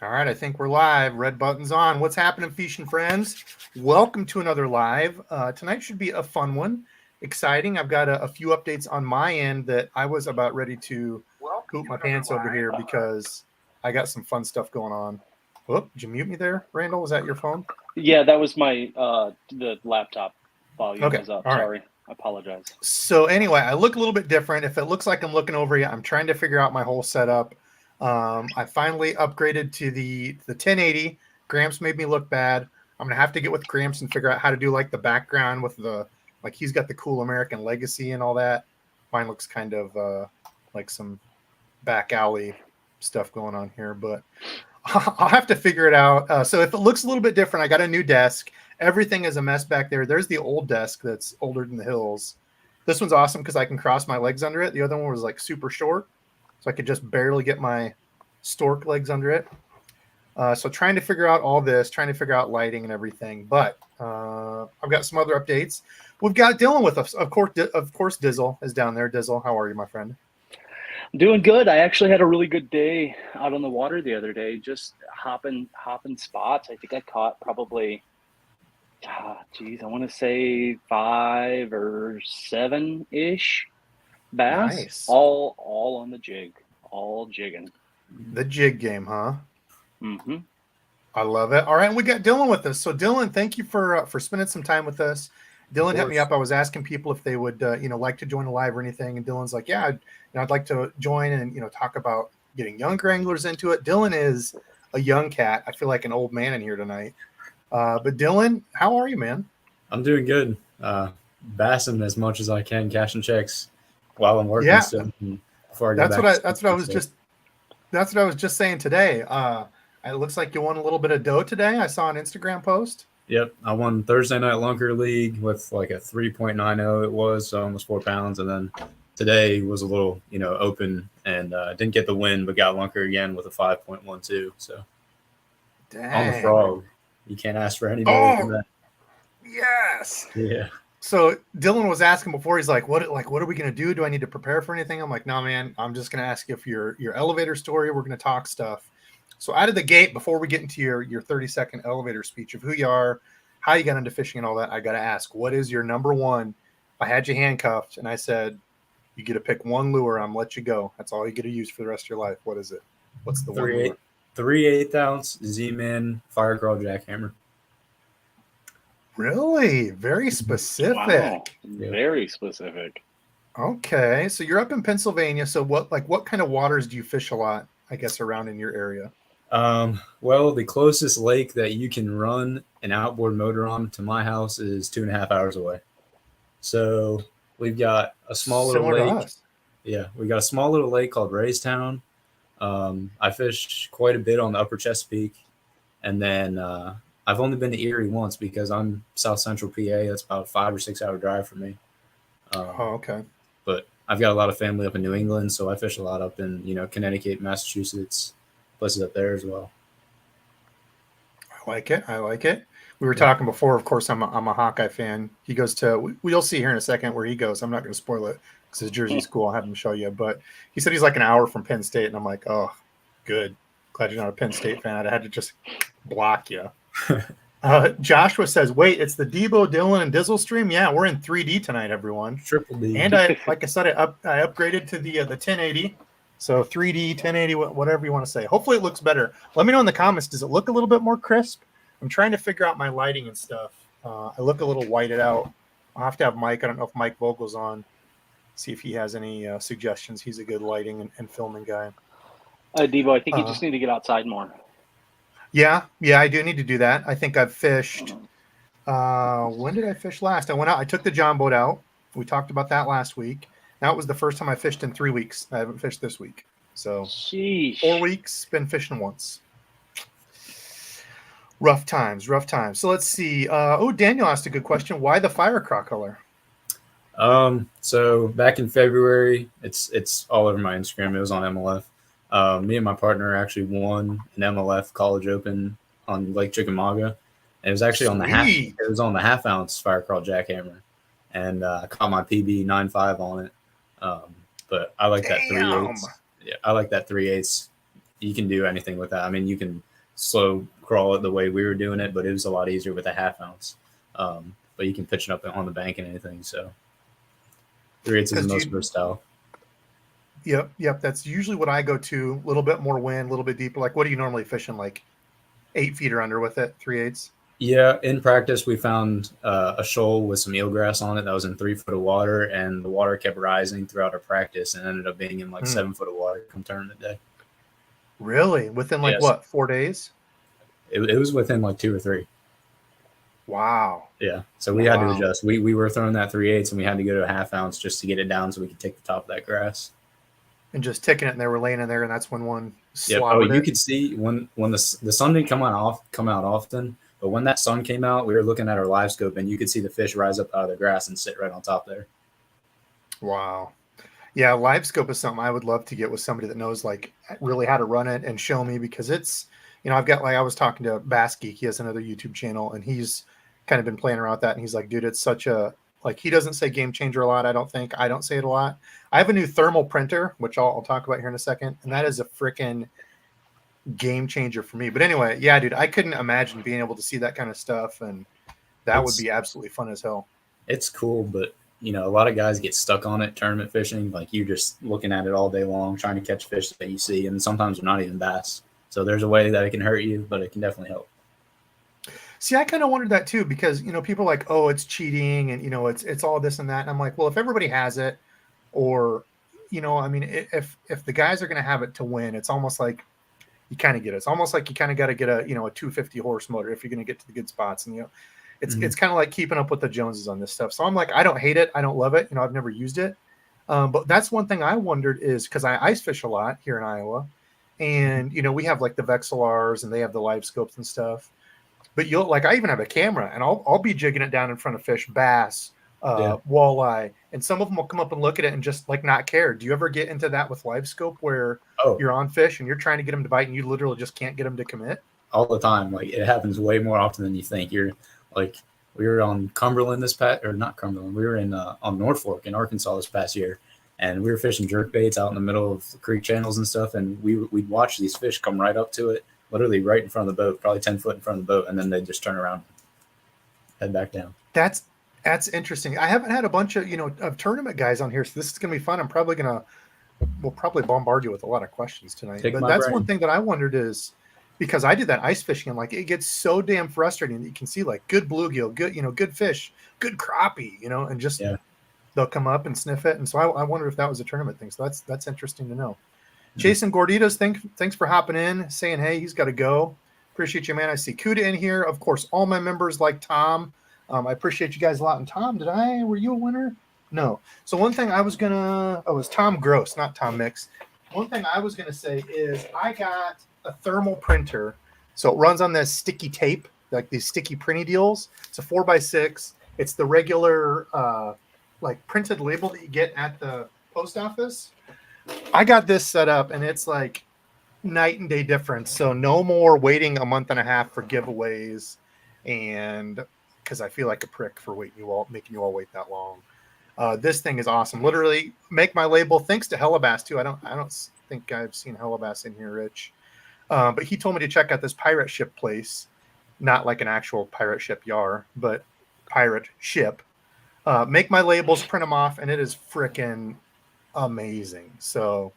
All right, I think we're live. Red button's on. What's happening, Fish and friends? Welcome to another live. Tonight should be a fun one, exciting. I've got a few updates on my end that I was about ready to poop my pants over here because I got some fun stuff going on. Whoop, did you mute me there, Randall? Was that your phone? Yeah, that was my the laptop volume was up. All right. Sorry, I apologize. So anyway, I look a little bit different. If it looks like I'm looking over you, I'm trying to figure out my whole setup. I finally upgraded to the 1080. Gramps made me look bad. I'm gonna have to get with Gramps and figure out how to do like the background with the like he's got the cool American legacy and all that. Mine looks kind of like some back alley stuff going on here, but I'll have to figure it out. So if it looks a little bit different, I got a new desk. Everything is a mess back there. There's the old desk that's older than the hills. This one's awesome because I can cross my legs under it. The other one was like super short, so I could just barely get my stork legs under it. So trying to figure out all this, trying to figure out lighting and everything. But I've got some other updates. We've got Dylan with us. Of course, Dizzle is down there. Dizzle, how are you, my friend? Doing good. I actually had a really good day out on the water the other day, just hopping spots. I think I caught probably, I want to say 5 or 7-ish bass. Nice. All on the jig, all jigging. The jig game, huh? Mm-hmm. I love it. All right, and we got Dylan with us. So Dylan, thank you for spending some time with us. Dylan hit me up. I was asking people if they would, like to join a live or anything, and Dylan's like, "Yeah, I'd like to join and talk about getting younger anglers into it." Dylan is a young cat. I feel like an old man in here tonight. But Dylan, how are you, man? I'm doing good. Bassing as much as I can, cashing checks while I'm working. Yeah, so before I that's what I was just saying today. It looks like you won a little bit of dough today. I saw an Instagram post. Yep, I won Thursday night Lunker League with like a 3.90. It was so almost 4 pounds, and then today was a little open and didn't get the win, but got Lunker again with a 5.12. So Dang. On the frog, you can't ask for any more than that. Yes. Yeah. So Dylan was asking before. He's like, "What are we gonna do? Do I need to prepare for anything?" I'm like, "No, man. I'm just gonna ask you for your elevator story. We're gonna talk stuff." So out of the gate, before we get into your 30-second elevator speech of who you are, how you got into fishing and all that, I got to ask, what is your number one? If I had you handcuffed and I said, you get to pick one lure, I'm let you go. That's all you get to use for the rest of your life. What is it? What's the one lure? 3/8 ounce Z-Man Fire Crawl Jackhammer. Really? Very specific. Wow. Very specific. Okay. So you're up in Pennsylvania. So what kind of waters do you fish a lot, I guess, around in your area? Well, the closest lake that you can run an outboard motor on to my house is 2.5 hours away. So we've got a small little lake. Yeah, we got a small little lake called Raystown. I fish quite a bit on the upper Chesapeake. And then I've only been to Erie once because I'm South Central PA. That's about a 5 or 6 hour drive for me. Okay. But I've got a lot of family up in New England, so I fish a lot up in, Connecticut, Massachusetts, places up there as well. I like it. We were talking before. Of course, I'm a Hawkeye fan. He goes to. We'll see here in a second where he goes. I'm not going to spoil it because his jersey's cool. I'll have him show you. But he said he's like an hour from Penn State, and I'm like, oh, good. Glad you're not a Penn State fan. I had to just block you. Joshua says, "Wait, it's the Debo, Dylan, and Dizzle stream. Yeah, we're in 3D tonight, everyone. Triple D. And I said, I upgraded to the 1080." So 3D, 1080, whatever you want to say. Hopefully it looks better. Let me know in the comments. Does it look a little bit more crisp? I'm trying to figure out my lighting and stuff. I look a little whited out. I'll have to have Mike. I don't know if Mike Vogel's on. See if he has any suggestions. He's a good lighting and filming guy. Debo, I think you just need to get outside more. Yeah, I do need to do that. I think I've fished. When did I fish last? I went out. I took the John boat out. We talked about that last week. That was the first time I fished in 3 weeks. I haven't fished this week. So Sheesh. 4 weeks, been fishing once. Rough times. So let's see. Daniel asked a good question. Why the fire crawl color? So back in February, it's all over my Instagram. It was on MLF. Me and my partner actually won an MLF College Open on Lake Chickamauga. And it was actually on the half ounce fire crawl jackhammer, and I caught my PB 9.5 on it. But I like that 3/8. Yeah, I like that 3/8. You can do anything with that. I mean, you can slow crawl it the way we were doing it, but it was a lot easier with a 1/2 ounce. But you can pitch it up on the bank and anything. So 3/8 is the most versatile. Yep. That's usually what I go to. A little bit more wind, a little bit deeper. Like, what are you normally fishing? Like 8 feet or under with it? 3/8? Yeah, in practice, we found a shoal with some eelgrass on it that was in 3 foot of water, and the water kept rising throughout our practice and ended up being in like 7 foot of water come tournament day. Really? Within like what, 4 days? It was within like 2 or 3. Wow. Yeah. So we had to adjust. We were throwing that 3/8 and we had to go to a 1/2 ounce just to get it down so we could take the top of that grass. And just ticking it, and they were laying in there, and that's when one slaughtered it. Oh, you could see when the sun didn't come out often, but when that sun came out, we were looking at our live scope, and you could see the fish rise up out of the grass and sit right on top there. Wow. Yeah, live scope is something I would love to get with somebody that knows like really how to run it and show me, because it's, I've got, like, I was talking to Bass Geek. He has another YouTube channel, and he's kind of been playing around with that, and he's like, dude, it's such a, like, he doesn't say game changer a lot. I don't say it a lot. I have a new thermal printer, which I'll talk about here in a second, and that is a freaking game changer for me. But anyway, yeah, dude, I couldn't imagine being able to see that kind of stuff, and that would be absolutely fun as hell. It's cool, but a lot of guys get stuck on it tournament fishing. Like, you're just looking at it all day long, trying to catch fish that you see, and sometimes they're not even bass. So there's a way that it can hurt you, but it can definitely help. See, I kind of wondered that too, because, people are like, oh, it's cheating, and, it's all this and that. And I'm like, well, if everybody has it, or, if the guys are going to have it to win, it's almost like you kind of get it. It's almost like you kind of got to get a 250 horse motor if you're going to get to the good spots. And, it's kind of like keeping up with the Joneses on this stuff. So I'm like, I don't hate it. I don't love it. I've never used it. But that's one thing I wondered is, because I ice fish a lot here in Iowa, and, we have like the Vexilars and they have the live scopes and stuff. But I even have a camera, and I'll be jigging it down in front of fish, bass, walleye, and some of them will come up and look at it and just like not care. Do you ever get into that with live scope where you're on fish and you're trying to get them to bite and you literally just can't get them to commit? All the time. Like, it happens way more often than you think. You're like, we were on Cumberland not Cumberland. We were on North Fork in Arkansas this past year, and we were fishing jerk baits out in the middle of the creek channels and stuff. And we'd watch these fish come right up to it, literally right in front of the boat, probably 10 foot in front of the boat, and then they just turn around, head back down. That's interesting. I haven't had a bunch of of tournament guys on here, so this is gonna be fun. We'll probably bombard you with a lot of questions tonight. But that's one thing that I wondered is, because I did that ice fishing, and like it gets so damn frustrating that you can see like good bluegill, good good fish, good crappie, and just they'll come up and sniff it. And so I wonder if that was a tournament thing. So that's interesting to know. Jason Gorditas, thanks for hopping in, saying, hey, he's got to go. Appreciate you, man. I see Kuda in here. Of course, all my members like Tom. I appreciate you guys a lot. And Tom, were you a winner? No. So one thing it was Tom Gross, not Tom Mix. One thing I was going to say is I got a thermal printer. So it runs on this sticky tape, like these sticky printy deals. It's a 4x6. It's the regular like printed label that you get at the post office. I got this set up, and it's like night and day difference. So no more waiting a month and a half for giveaways, and because I feel like a prick for making you all wait that long. This thing is awesome. Literally make my label. Thanks to Hellabass too. I don't think I've seen Hellabass in here, Rich. But he told me to check out this pirate ship place, not like an actual pirate ship yar, but pirate ship. Make my labels, print them off, and it is freaking amazing. So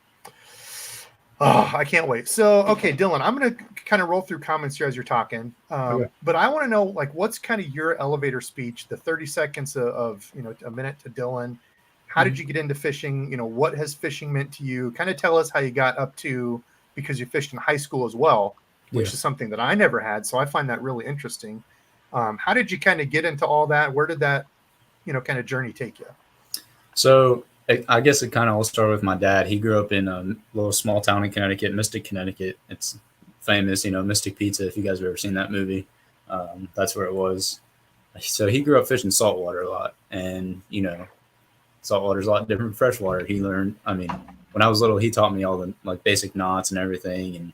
I can't wait. So okay, Dylan, I'm gonna kind of roll through comments here as you're talking, but I want to know, like, what's kind of your elevator speech, the 30 seconds of a minute to Dylan. How did you get into fishing? What has fishing meant to you? Kind of tell us how you got up to, because you fished in high school as well, which is something that I never had, so I find that really interesting. How did you kind of get into all that? Where did that kind of journey take you? So I guess it kind of all started with my dad. He grew up in a little small town in Connecticut, Mystic, Connecticut. It's famous, Mystic Pizza, if you guys have ever seen that movie. That's where it was. So he grew up fishing saltwater a lot. And, saltwater is a lot different from freshwater. He learned, when I was little, he taught me all the like basic knots and everything, and,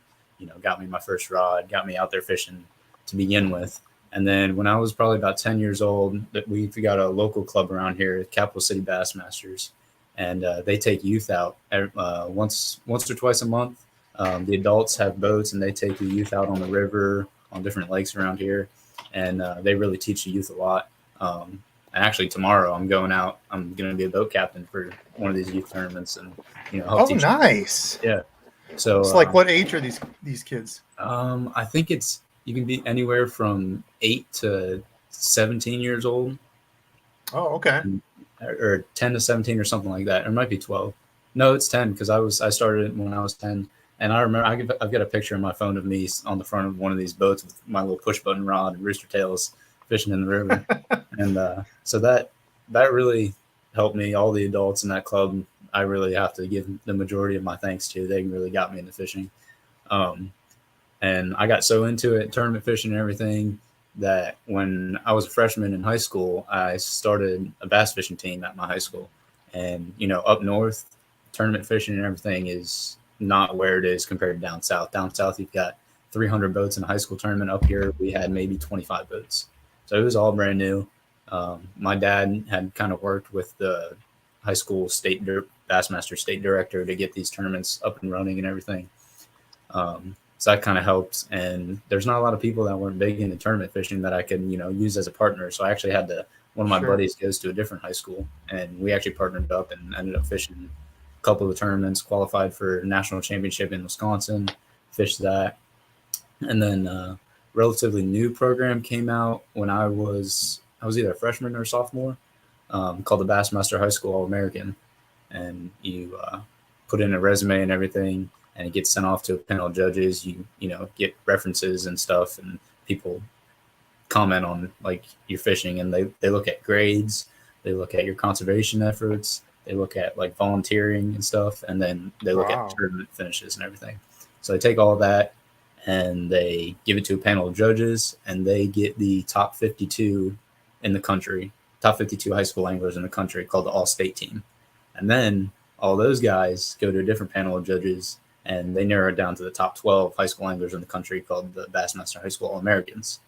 got me my first rod, got me out there fishing to begin with. And then when I was probably about 10 years old, we got a local club around here, Capital City Bassmasters. And they take youth out once or twice a month The adults have boats, and they take the youth out on the river, on different lakes around here, and they really teach the youth a lot. And actually, tomorrow I'm going out. I'm going to be a boat captain for one of these youth tournaments, and help teach. Nice. Yeah. So it's like, what age are these kids? I think you can be anywhere from 8 to 17 years old. Oh, okay. Or 10 to 17 or something like that. It might be 12. No, it's 10 because I started it when I was 10. And I remember I've got a picture on my phone of me on the front of one of these boats with my little push button rod and rooster tails fishing in the river. And so that really helped me. All the adults in that club, I really have to give the majority of my thanks to. They really got me into fishing. And I got so into it, tournament fishing and everything, that when I was a freshman in high school, I started a bass fishing team at my high school. And, up north, tournament fishing and everything is not where it is compared to down south. Down south, you've got 300 boats in a high school tournament. Up here, we had maybe 25 boats. So it was all brand new. My dad had kind of worked with the high school Bassmaster state director to get these tournaments up and running and everything. So that kind of helped. And there's not a lot of people that weren't big into tournament fishing that I could, use as a partner. So I actually had one of my buddies goes to a different high school, and we actually partnered up and ended up fishing a couple of the tournaments, qualified for national championship in Wisconsin, fished that. And then relatively new program came out when I was either a freshman or sophomore, called the Bassmaster High School All-American. And you put in a resume and everything, and it gets sent off to a panel of judges. You get references and stuff, and people comment on like your fishing, and they look at grades, they look at your conservation efforts, they look at like volunteering and stuff, and then they look at tournament finishes and everything. So they take all that and they give it to a panel of judges, and they get the top 52 in the country, top 52 high school anglers in the country, called the All-State team. And then all those guys go to a different panel of judges, and they narrow it down to the top 12 high school anglers in the country, called the Bassmaster High School All-Americans.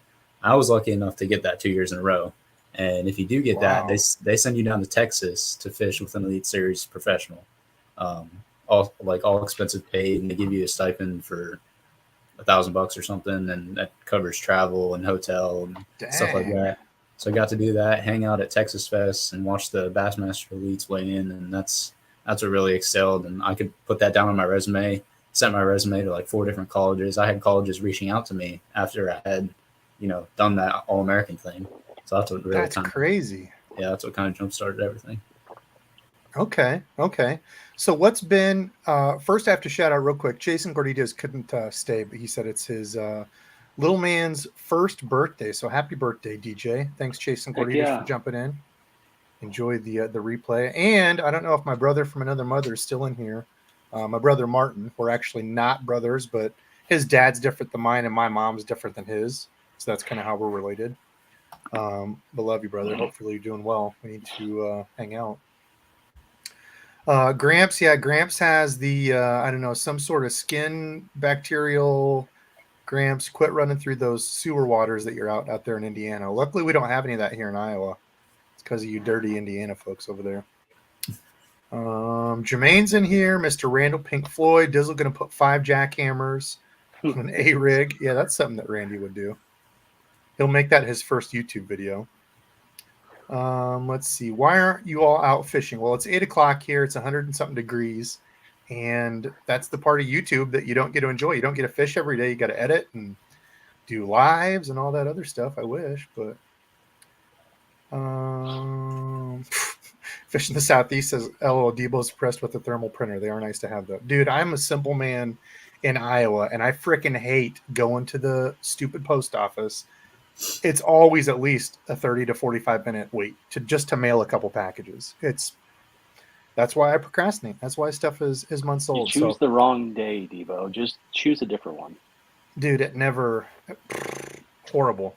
I was lucky enough to get that 2 years in a row. And if you do get that, they send you down to Texas to fish with an Elite Series professional. All expenses paid, and they give you a stipend for $1,000 or something, and that covers travel and hotel and stuff like that. So I got to do that, hang out at Texas Fest, and watch the Bassmaster Elites weigh in, and that's what really excelled. And I could put that down on my resume, sent my resume to like 4 different colleges. I had colleges reaching out to me after I had, done that All-American thing. So that's what really crazy. Yeah, that's what kind of jump-started everything. Okay. So what's been first I have to shout out real quick. Jason Gorditas couldn't stay, but he said it's his little man's first birthday. So happy birthday, DJ. Thanks, Jason Gorditas, for jumping in. Enjoy the replay. And I don't know if my brother from another mother is still in here. My brother Martin. We're actually not brothers, but his dad's different than mine, and my mom's different than his. So that's kind of how we're related. But love you, brother. Hopefully you're doing well. We need to hang out. Gramps has the I don't know, some sort of skin bacterial. Gramps, quit running through those sewer waters that you're out there in Indiana. Luckily we don't have any of that here in Iowa. It's because of you dirty Indiana folks over there. Jermaine's in here. Mr. Randall Pink Floyd. Dizzle gonna put 5 jackhammers on an A-rig. Yeah, that's something that Randy would do. He'll make that his first YouTube video. Let's see. Why aren't you all out fishing? Well, it's 8 o'clock here. It's 100 and something degrees. And that's the part of YouTube that you don't get to enjoy. You don't get to fish every day. You got to edit and do lives and all that other stuff. I wish, but Fish in the Southeast says, LOL, DEBO'S pressed with a thermal printer. They are nice to have, though. Dude, I'm a simple man in Iowa, and I freaking hate going to the stupid post office. It's always at least a 30 to 45 minute wait to mail a couple packages. That's why I procrastinate. That's why stuff is months old. You choose the wrong day, Debo. Just choose a different one. Dude, horrible.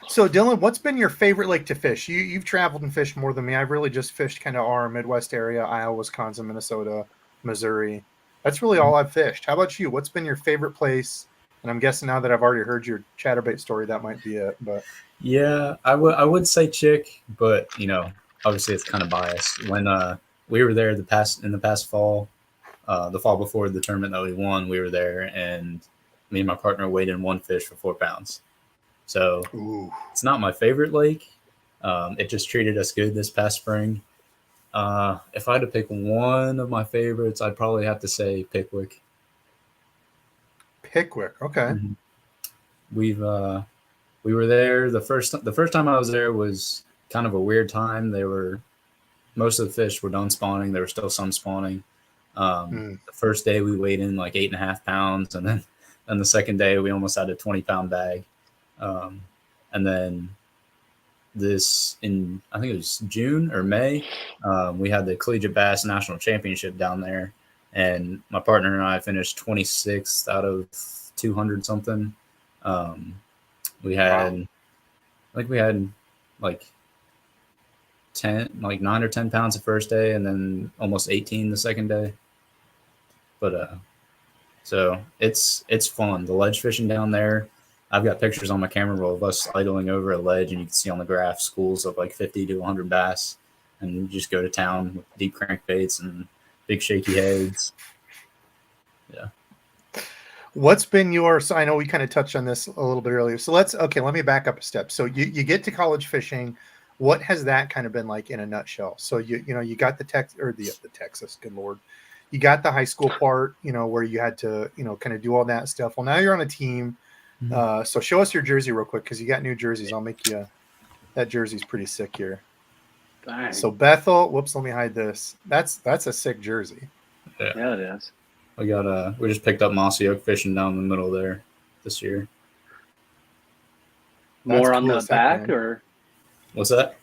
So Dylan, what's been your favorite lake to fish? You've traveled and fished more than me. I've really just fished kind of our Midwest area, Iowa, Wisconsin, Minnesota, Missouri. That's really all I've fished. How about you? What's been your favorite place? And I'm guessing now that I've already heard your chatterbait story, that might be it. But yeah, I would say Chick, but obviously it's kind of biased. When we were there in the past fall, the fall before the tournament that we won, we were there, and me and my partner weighed in one fish for 4 pounds. So It's not my favorite lake. It just treated us good this past spring. If I had to pick one of my favorites, I'd probably have to say Pickwick. Pickwick, okay. Mm-hmm. We were there the first time I was there was kind of a weird time. Most of the fish were done spawning. There were still some spawning. The first day we weighed in like 8.5 pounds, and then the second day we almost had a 20-pound bag. And then I think it was June or May, we had the Collegiate Bass National Championship down there, and my partner and I finished 26th out of 200 something. We had like 9 or 10 pounds the first day, and then almost 18 the second day. But so it's fun. The ledge fishing down there, I've got pictures on my camera roll of us idling over a ledge, and you can see on the graph schools of like 50 to 100 bass, and you just go to town with deep crankbaits and big shaky heads. Yeah. What's been so I know we kind of touched on this a little bit earlier. So let me back up a step. So you get to college fishing. What has that kind of been like in a nutshell? So you got the Texas, good Lord. You got the high school part, where you had to, kind of do all that stuff. Well, now you're on a team. So show us your jersey real quick, because you got new jerseys. I'll make you. That jersey's pretty sick here. Dang. So Bethel, whoops, let me hide this. That's a sick jersey. Yeah, it is. We just picked up Mossy Oak fishing down the middle there this year. More on the back, or what's that?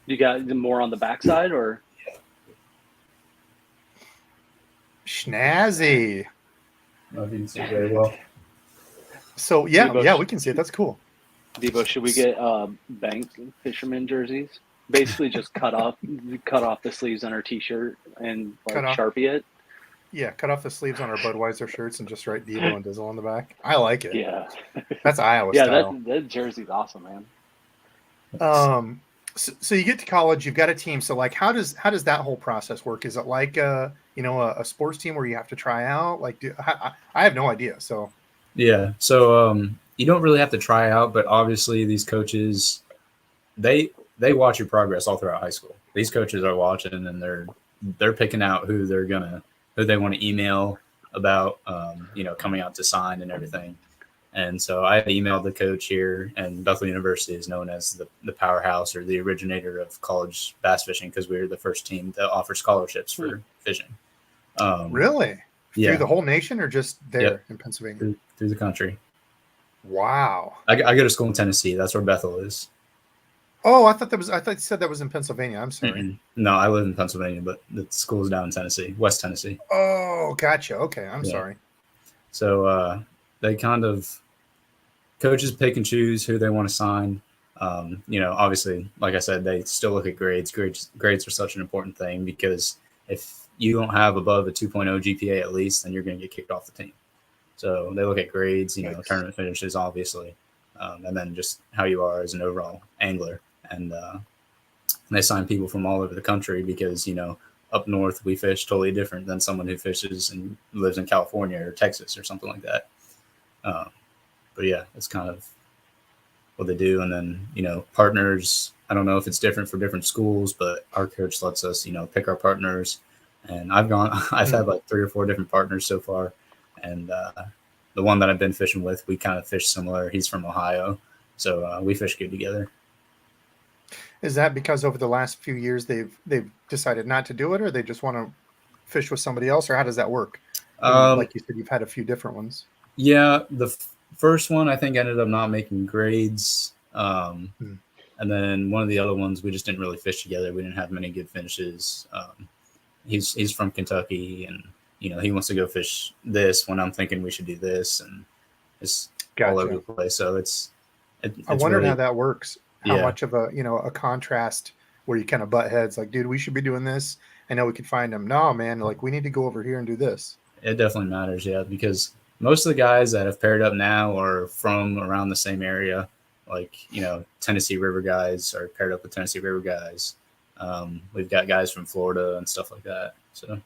You got more on the backside, or snazzy? I don't know if you can see very well. So yeah, we can see it. That's cool. Debo, should we get bank fisherman jerseys? Basically, just cut off the sleeves on our t-shirt and Sharpie it. Yeah, cut off the sleeves on our Budweiser shirts and just write Debo and Dizzle on the back. I like it. Yeah, that's Iowa style. That jersey's awesome, man. So you get to college, you've got a team. So like, how does that whole process work? Is it like a sports team where you have to try out? Like, I have no idea. So yeah, so you don't really have to try out, but obviously these coaches, they watch your progress all throughout high school. These coaches are watching, and they're picking out who they want to email about, coming out to sign and everything. And so I emailed the coach here, and Bethel University is known as the powerhouse or the originator of college bass fishing, because we were the first team to offer scholarships for fishing. Really? Yeah. Through the whole nation, or just there in Pennsylvania? Through the country. Wow. I go to school in Tennessee. That's where Bethel is. Oh, I thought you said that was in Pennsylvania. I'm sorry. Mm-mm. No, I live in Pennsylvania, but the school is down in Tennessee, West Tennessee. Oh, gotcha. Okay, I'm sorry. So they kind of coaches pick and choose who they want to sign. Obviously, like I said, they still look at grades. Grades are such an important thing, because if you don't have above a 2.0 GPA at least, then you're going to get kicked off the team. So they look at grades, tournament finishes, obviously, and then just how you are as an overall angler. And they sign people from all over the country, because, up north we fish totally different than someone who fishes and lives in California or Texas or something like that. But yeah, it's kind of what they do. And then, partners, I don't know if it's different for different schools, but our coach lets us, pick our partners. And I've had like 3 or 4 different partners so far. And the one that I've been fishing with, we kind of fish similar. He's from Ohio. So we fish good together. Is that because over the last few years they've decided not to do it, or they just want to fish with somebody else, or how does that work? Like you said, you've had a few different ones. Yeah, the first one I think ended up not making grades. And then one of the other ones, we just didn't really fish together. We didn't have many good finishes. He's from Kentucky, and he wants to go fish this when I'm thinking we should do this, and it's all over the place. So I wondered really, how that works. How much of a contrast where you kind of butt heads, like, dude, we should be doing this. I know we could find them. No, man, like, we need to go over here and do this. It definitely matters, yeah, because most of the guys that have paired up now are from around the same area. Like, Tennessee River guys are paired up with Tennessee River guys. We've got guys from Florida and stuff like that. So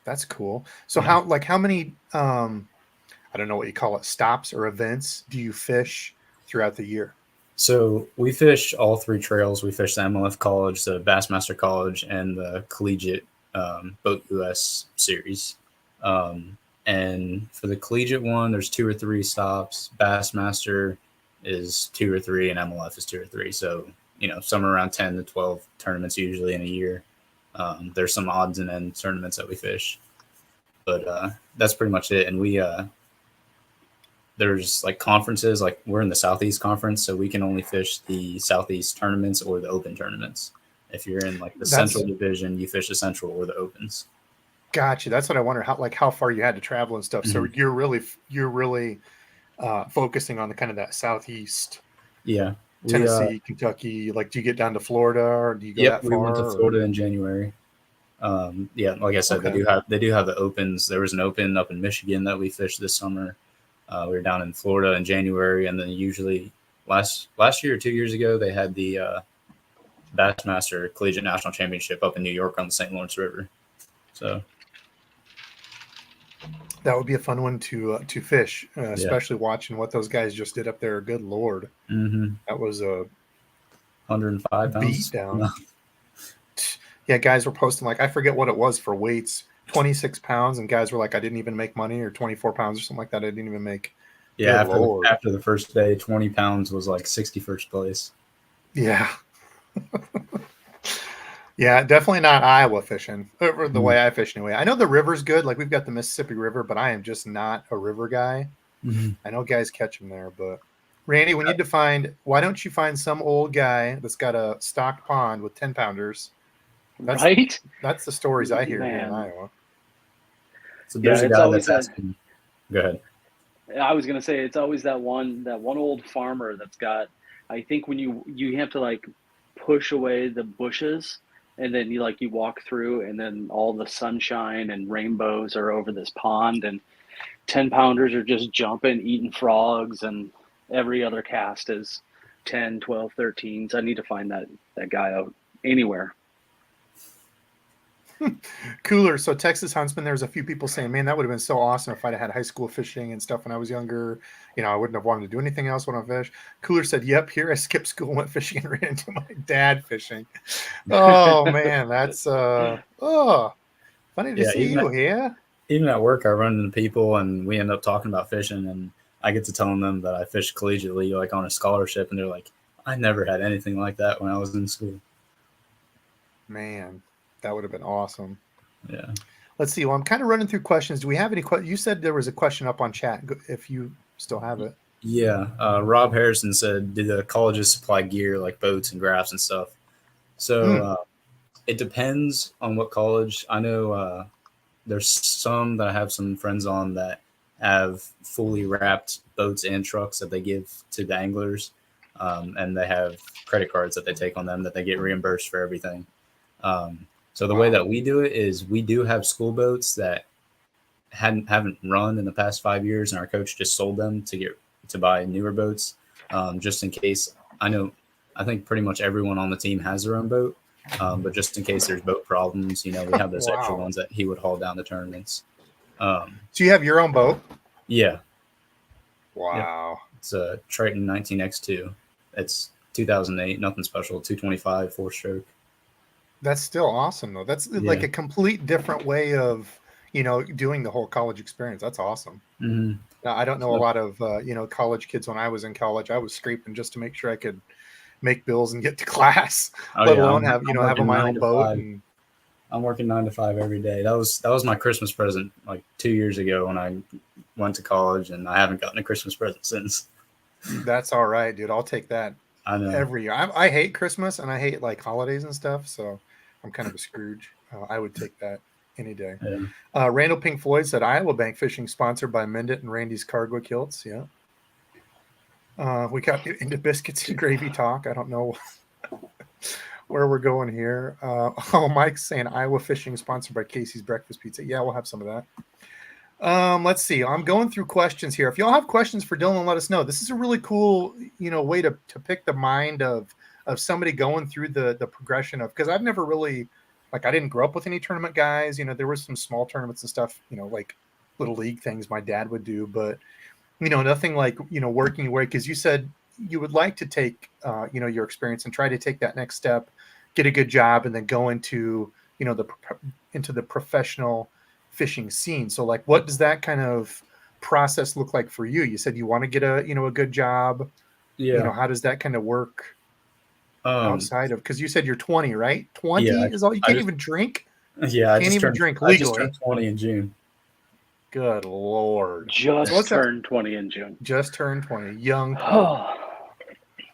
That's cool. So Yeah. how many I don't know what you call it, stops or events do you fish throughout the year? So we fish all three trails. We fish the MLF College, the Bassmaster College, and the Collegiate Boat US series. And for the collegiate one, there's 2 or 3 stops. Bassmaster is 2 or 3, and MLF is 2 or 3. So, somewhere around 10 to 12 tournaments usually in a year. There's some odds and ends tournaments that we fish, but that's pretty much it. And there's like conferences, like we're in the Southeast Conference, so we can only fish the Southeast tournaments or the Open tournaments. If you're in like the Central Division, you fish the Central or the Opens. Gotcha. That's what I wonder, how far you had to travel and stuff. Mm-hmm. So you're really focusing on the kind of that Southeast. Yeah. Tennessee, Kentucky. Like, do you get down to Florida, or do you go that far? We went to Florida in January. Like I said, Okay. they do have the Opens. There was an Open up in Michigan that we fished this summer. We were down in Florida in January, and then usually last year or 2 years ago, they had the Bassmaster Collegiate National Championship up in New York on the St. Lawrence River. So that would be a fun one to fish, especially watching what those guys just did up there. Good Lord. Mm-hmm. That was a 105 pounds. Beat down. No. Yeah, guys were posting, like, I forget what it was for weights, 26 pounds, and guys were like, I didn't even make money, or 24 pounds or something like that. I didn't even make. Yeah, after the first day, 20 pounds was like 61st place. Yeah. Yeah, definitely not Iowa fishing, or the way I fish anyway. I know the river's good. Like, we've got the Mississippi River, but I am just not a river guy. Mm-hmm. I know guys catch them there, but Randy, we need to why don't you find some old guy that's got a stocked pond with 10-pounders? Right? That's the stories I hear here in Iowa. So there's a guy that's asking. Go ahead. I was gonna say, it's always that one old farmer that's got, I think when you have to like push away the bushes, and then you walk through, and then all the sunshine and rainbows are over this pond, and 10-pounders are just jumping, eating frogs, and every other cast is 10, 12, 13s. I need to find that guy out anywhere. Cooler. So Texas Huntsman, there's a few people saying, man, that would have been so awesome if I'd had high school fishing and stuff when I was younger. I wouldn't have wanted to do anything else when I fish. Cooler said, yep, here I skipped school, went fishing, and ran into my dad fishing. Oh man, that's funny to see you here. Even at work, I run into people and we end up talking about fishing, and I get to telling them that I fish collegiately, like on a scholarship, and they're like, I never had anything like that when I was in school. Man, that would have been awesome. Yeah. Let's see. Well, I'm kind of running through questions. Do we have any questions? You said there was a question up on chat, if you still have it. Yeah. Rob Harrison said, do the colleges supply gear like boats and graphs and stuff? So it depends on what college. I know there's some that I have some friends on that have fully wrapped boats and trucks that they give to the anglers. And they have credit cards that they take on them that they get reimbursed for everything. So the way that we do it is we do have school boats that haven't run in the past 5 years, and our coach just sold them to buy newer boats, just in case. I think pretty much everyone on the team has their own boat, but just in case there's boat problems, we have those extra ones that he would haul down to tournaments. So you have your own boat? Yeah. Wow. Yep. It's a Triton 19X2. It's 2008, nothing special, 225 4-stroke. That's still awesome, though. That's like a complete different way of, doing the whole college experience. That's awesome. Mm-hmm. Now, I don't know a lot of, college kids. When I was in college, I was scraping just to make sure I could make bills and get to class, let alone having my own boat. And I'm working 9 to 5 every day. That was my Christmas present like 2 years ago when I went to college, and I haven't gotten a Christmas present since. That's all right, dude. I'll take that. I know. Every year. I hate Christmas, and I hate like holidays and stuff, so I'm kind of a Scrooge. I would take that any day. Yeah. Randall Pink Floyd said Iowa Bank fishing sponsored by Mendit and Randy's Cargo Kilts. Yeah. We got into biscuits and gravy talk. I don't know where we're going here. Mike's saying Iowa fishing sponsored by Casey's Breakfast Pizza. Yeah, we'll have some of that. Let's see. I'm going through questions here. If y'all have questions for Dylan, let us know. This is a really cool, way to pick the mind of somebody going through the progression of, because I've never really like I didn't grow up with any tournament guys. There was some small tournaments and stuff, like little league things my dad would do, but nothing like, working away. Cause you said you would like to take, your experience and try to take that next step, get a good job, and then go into, into the professional fishing scene. So like, what does that kind of process look like for you? You said you want to get a good job. Yeah. How does that kind of work outside of, because you said you're 20, right? 20 Yeah, is all you can't even drink. Yeah, Can't even drink legally. I just turned 20 in June. Good Lord. Just turned 20 in June. Just turned 20. Young.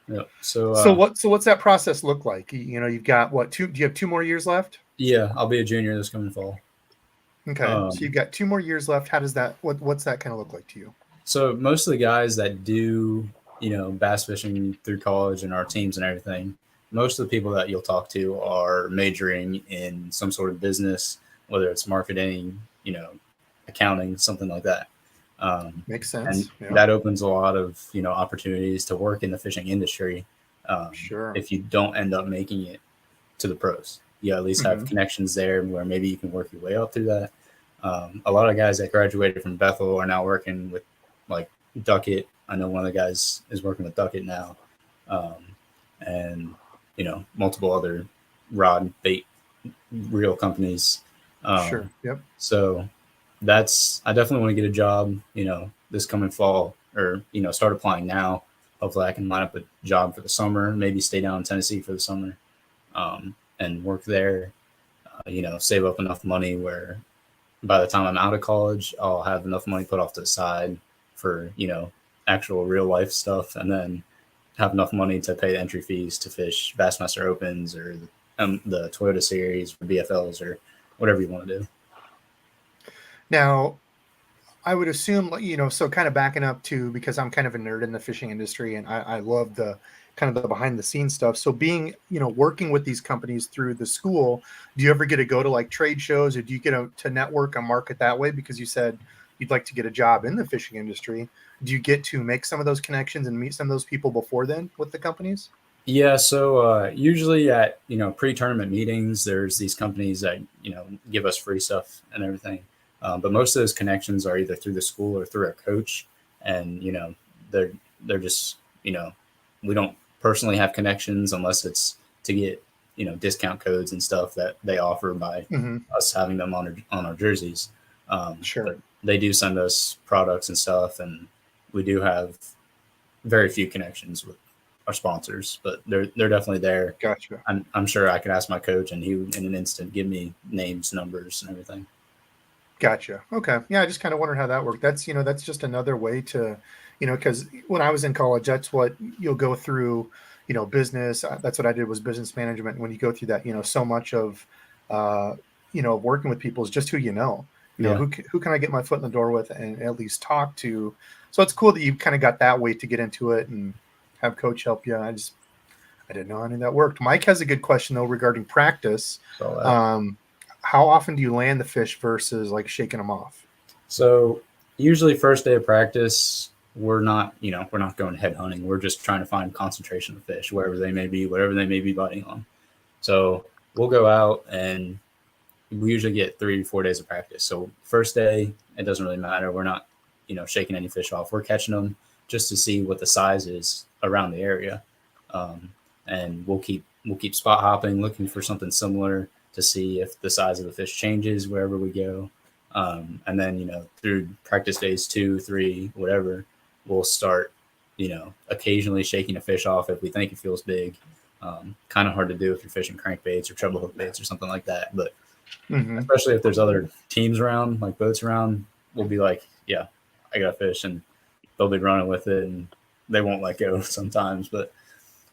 Yeah. So what's that process look like? You've got what, do you have 2 more years left? Yeah, I'll be a junior this coming fall. Okay. So you've got 2 more years left. How does that, what's that kind of look like to you? So most of the guys that do, bass fishing through college and our teams and everything, most of the people that you'll talk to are majoring in some sort of business, whether it's marketing, accounting, something like that. Makes sense. And that opens a lot of, opportunities to work in the fishing industry. Sure. If you don't end up making it to the pros, you at least have connections there where maybe you can work your way up through that. A lot of guys that graduated from Bethel are now working with like Duckett. I know one of the guys is working with Duckett now. And, multiple other rod bait reel companies. Sure. Yep. So I definitely want to get a job, this coming fall, or, start applying now. Hopefully I can line up a job for the summer, maybe stay down in Tennessee for the summer, and work there, save up enough money where by the time I'm out of college, I'll have enough money put off to the side for, actual real life stuff. And then have enough money to pay the entry fees to fish Bassmaster Opens or the Toyota Series or BFLs or whatever you want to do. Now, I would assume, so kind of backing up to, because I'm kind of a nerd in the fishing industry and I love the kind of the behind the scenes stuff. So being, working with these companies through the school, do you ever get to go to like trade shows, or do you get to network and market that way? Because you said you'd like to get a job in the fishing industry. Do you get to make some of those connections and meet some of those people before then with the companies? Yeah. So usually at, pre-tournament meetings, there's these companies that, give us free stuff and everything. But most of those connections are either through the school or through our coach. And, they're just, we don't personally have connections unless it's to get, discount codes and stuff that they offer by us having them on our jerseys. Sure. But they do send us products and stuff. And we do have very few connections with our sponsors, but they're definitely there. Gotcha. I'm sure I could ask my coach and he would in an instant give me names, numbers, and everything. Gotcha. Okay. Yeah, I just kind of wondered how that worked. That's, that's just another way to, because when I was in college, that's what you'll go through, business. That's what I did, was business management. When you go through that, so much of, working with people is just who you know. Who can I get my foot in the door with and at least talk to? So it's cool that you kind of got that way to get into it and have coach help you. I didn't know any of that worked. Mike has a good question though regarding practice. How often do you land the fish versus like shaking them off? So usually first day of practice, we're not going head hunting. We're just trying to find concentration of fish, whatever they may be biting on. So we'll go out and we usually get 3 to 4 days of practice. So first day, it doesn't really matter. We're not, shaking any fish off. We're catching them just to see what the size is around the area. And we'll keep spot hopping, looking for something similar to see if the size of the fish changes wherever we go. And then, through practice days 2, 3, whatever, we'll start, occasionally shaking a fish off if we think it feels big. Kind of hard to do if you're fishing crankbaits or treble hook baits or something like that. But especially if there's other teams around, like boats around, we'll be like, yeah, I got a fish, and they'll be running with it and they won't let go sometimes. But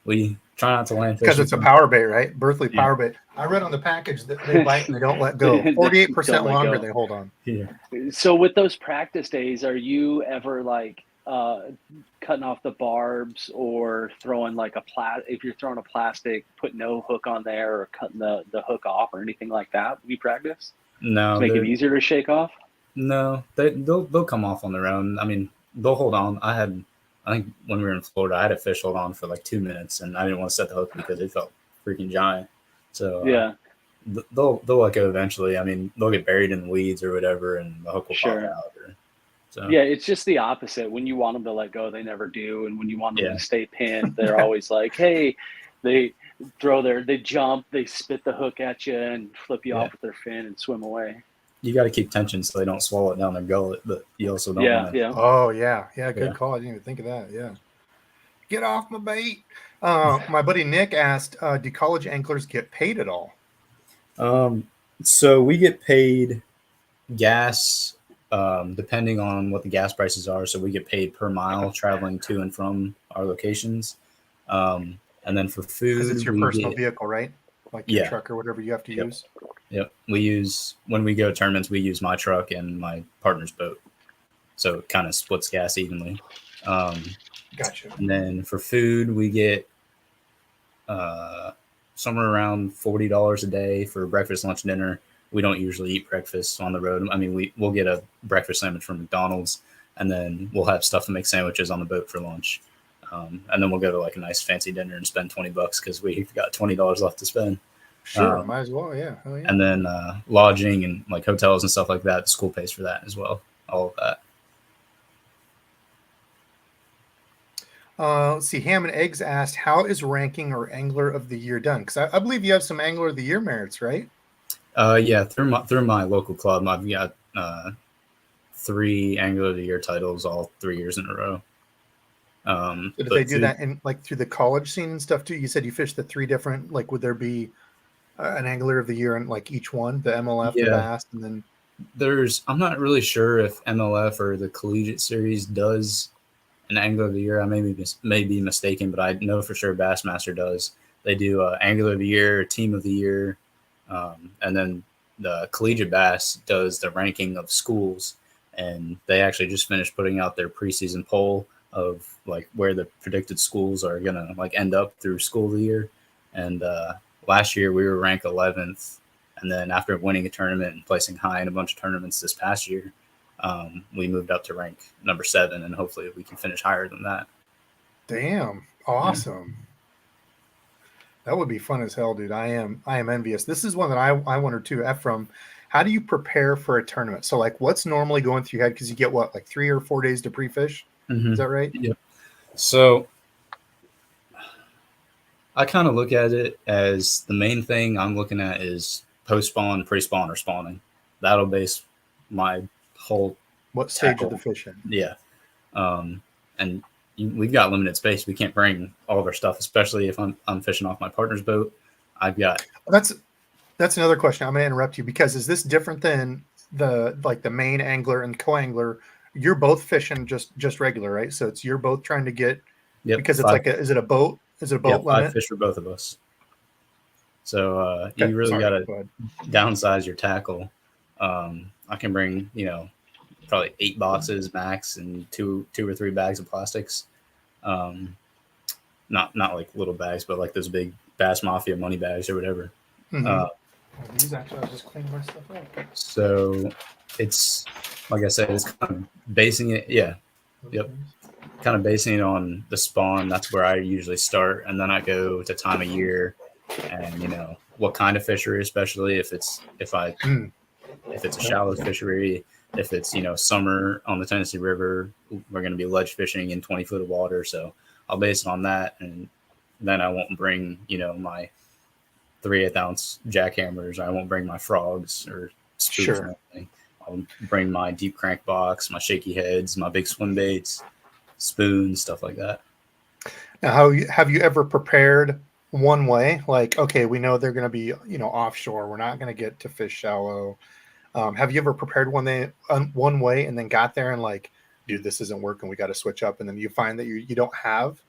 we try not to land fish. Because it's a power bait, right? Berkeley power bait. I read on the package that they bite and they don't let go. 48% longer they hold on. Yeah. So with those practice days, are you ever like cutting off the barbs or throwing like if you're throwing a plastic, put no hook on there, or cutting the hook off or anything like that? We practice? No. To make it easier to shake off? No, they'll come off on their own. I mean, they'll hold on. I think when we were in Florida, I had a fish hold on for like 2 minutes, and I didn't want to set the hook because it felt freaking giant. So yeah, they'll let go eventually. I mean, they'll get buried in the weeds or whatever, and the hook will pop Sure. out. So Yeah, it's just the opposite. When you want them to let go, they never do, and when you want them yeah, to stay pinned, they're always like, "Hey," they they jump, they spit the hook at you, and flip you yeah. off with their fin and swim away. You got to keep tension so they don't swallow it down their gullet, but you also don't Yeah, want to. yeah. Oh yeah, good Yeah. call. I didn't even think of that. Yeah, get off my bait. My buddy Nick asked, "Do college anglers get paid at all?" So we get paid gas, depending on what the gas prices are. So we get paid per mile traveling to and from our locations. And then for Because it's food, your we personal get, vehicle, right? Like your yeah, truck or whatever you have to yep, use. yep. We use, when we go to tournaments, we use my truck and my partner's boat. So it kind of splits gas evenly. Gotcha. And then for food, we get somewhere around $40 a day for breakfast, lunch, dinner. We don't usually eat breakfast on the road. I mean, we'll get a breakfast sandwich from McDonald's, and then we'll have stuff to make sandwiches on the boat for lunch. And then we'll go to like a nice fancy dinner and spend $20 because we've got $20 left to spend. Sure, might as well. Yeah. Hell yeah. And then lodging and like hotels and stuff like that. The school pays for that as well. All of that. Let's see. Ham and Eggs asked, "How is ranking or Angler of the Year done?" Because I believe you have some Angler of the Year merits, right? Yeah, through my local club, I've got 3 Angler of the Year titles all 3 years in a row. Did they do that in like through the college scene and stuff too? You said you fished the 3 different. Like, would there be an Angler of the Year in like each one? The MLF, the Bass, and then I'm not really sure if MLF or the Collegiate Series does an Angler of the Year. I may be mistaken, but I know for sure Bassmaster does. They do Angler of the Year, Team of the Year, and then the Collegiate Bass does the ranking of schools. And they actually just finished putting out their preseason poll of like where the predicted schools are gonna like end up through school of the year. And last year we were ranked 11th, and then after winning a tournament and placing high in a bunch of tournaments this past year, we moved up to rank number 7, and hopefully we can finish higher than that. Damn, awesome. Yeah. That would be fun as hell, dude. I am envious. This is one that I wonder too. From how do you prepare for a tournament? So like, what's normally going through your head? Because you get what, like 3 or 4 days to pre-fish? Mm-hmm. Is that right? Yeah. So I kind of look at it as the main thing I'm looking at is post-spawn, pre-spawn, or spawning. That'll base my whole what stage of the fishing. Yeah. And we've got limited space. We can't bring all of our stuff, especially if I'm fishing off my partner's boat. I've got that's another question. I'm going to interrupt you because is this different than the main angler and co-angler? You're both fishing just regular, right? So it's you're both trying to get because it's is it a boat? Is it a boat limit? 5 fish for both of us. So you really got to downsize your tackle. I can bring probably 8 boxes max and 2 or 3 bags of plastics. Not like little bags, but like those big Bass Mafia money bags or whatever. Mm-hmm. These actually, I was just cleaning my stuff up. So it's like I said, it's kind of basing it. Yeah. Yep. Kind of basing it on the spawn. That's where I usually start. And then I go to time of year and, what kind of fishery, especially if it's a shallow fishery, if it's, summer on the Tennessee River, we're going to be ledge fishing in 20 foot of water. So I'll base it on that. And then I won't bring, my 3/8 ounce jackhammers. I won't bring my frogs or spooks. Sure. I'll bring my deep crank box, my shaky heads, my big swim baits, spoons, stuff like that. Now, have you ever prepared one way? Like, okay, we know they're going to be, offshore. We're not going to get to fish shallow. Have you ever prepared one way and then got there and like, dude, this isn't working. We got to switch up. And then you find that you don't have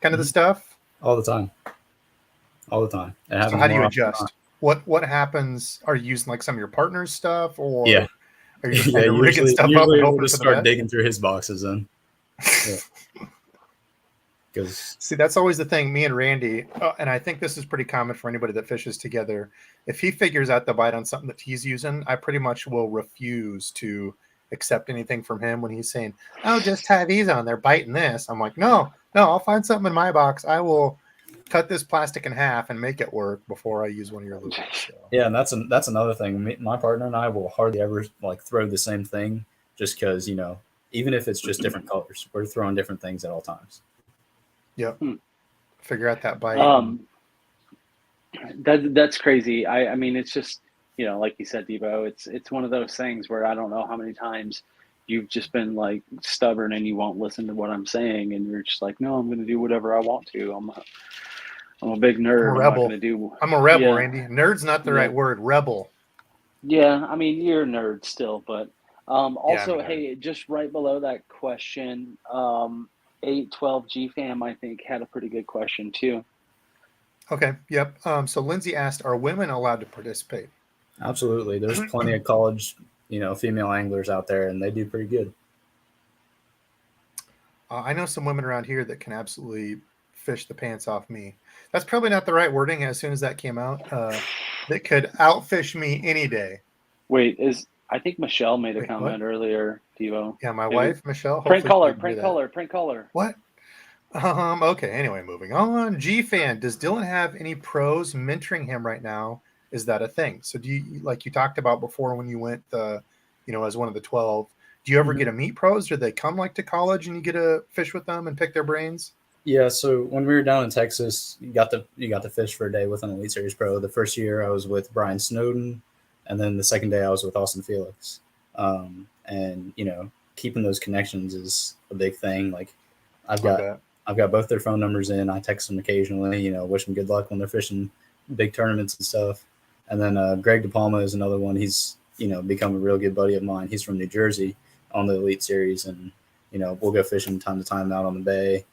kind of the stuff all the time. All the time. So how do you adjust? What happens? Are you using like some of your partner's stuff, or are you just rigging stuff up and hoping to start digging through his boxes then? Because see, that's always the thing. Me and Randy, and I think this is pretty common for anybody that fishes together. If he figures out the bite on something that he's using, I pretty much will refuse to accept anything from him when he's saying, "Oh, just tie these on. They're biting this." I'm like, no, I'll find something in my box. I will cut this plastic in half and make it work before I use one of your lures. So. Yeah, and that's another thing. My partner and I will hardly ever like throw the same thing, just because even if it's just different colors, we're throwing different things at all times. Yep. Figure out that bite. That's crazy. I mean, it's just like you said, Debo. It's one of those things where I don't know how many times you've just been like stubborn and you won't listen to what I'm saying, and you're just like, no, I'm going to do whatever I want to. I'm a big nerd. I'm a rebel. I'm a rebel, Randy. Nerd's not the right word. Rebel. Yeah, I mean, you're a nerd still, but also, hey, just right below that question, 812 GFam, I think, had a pretty good question too. Okay. Yep. So Lindsay asked, are women allowed to participate? Absolutely. There's plenty of college, female anglers out there, and they do pretty good. I know some women around here that can absolutely fish the pants off me. That's probably not the right wording as soon as that came out. That could outfish me any day. Wait, I think Michelle made a comment earlier, Devo. Yeah, my wife, Michelle. Prank caller. What? Okay, anyway, moving on. G-Fan, does Dylan have any pros mentoring him right now? Is that a thing? So do you, like you talked about before when you went, as one of the 12, do you ever get to meet pros? Do they come like to college and you get to fish with them and pick their brains? Yeah, so when we were down in Texas, you got to fish for a day with an Elite Series pro. The first year I was with Brian Snowden, and then the second day I was with Austin Felix. And keeping those connections is a big thing. Like I've got both their phone numbers in. I text them occasionally, wish them good luck when they're fishing big tournaments and stuff. And then Greg DePalma is another one. He's become a real good buddy of mine. He's from New Jersey on the Elite Series, and we'll go fishing time to time out on the bay.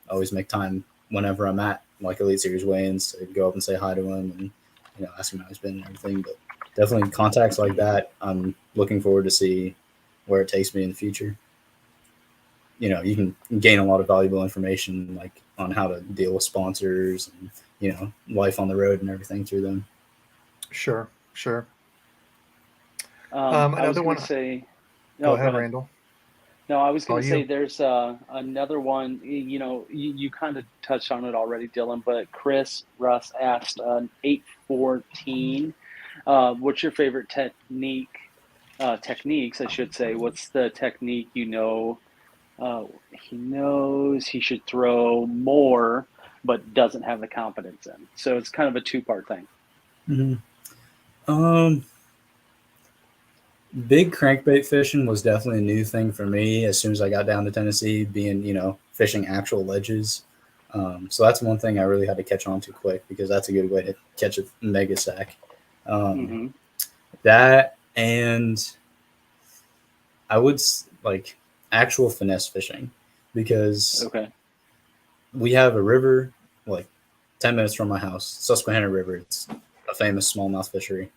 Always make time whenever I'm at like Elite Series weigh-ins to go up and say hi to him and ask him how he's been and everything. But definitely contacts like that, I'm looking forward to see where it takes me in the future. You can gain a lot of valuable information like on how to deal with sponsors and life on the road and everything through them. Sure. Another one. Go ahead, Randall. No, I was going to say there's another one. You kind of touched on it already, Dylan. But Chris Russ asked 814. What's your favorite techniques? I should say. What's the technique he knows he should throw more, but doesn't have the confidence in? So it's kind of a two-part thing. Mm-hmm. Big crankbait fishing was definitely a new thing for me as soon as I got down to Tennessee, being, fishing actual ledges. So that's one thing I really had to catch on to quick because that's a good way to catch a mega sack. That and I would like actual finesse fishing because we have a river like 10 minutes from my house, Susquehanna River. It's a famous smallmouth fishery.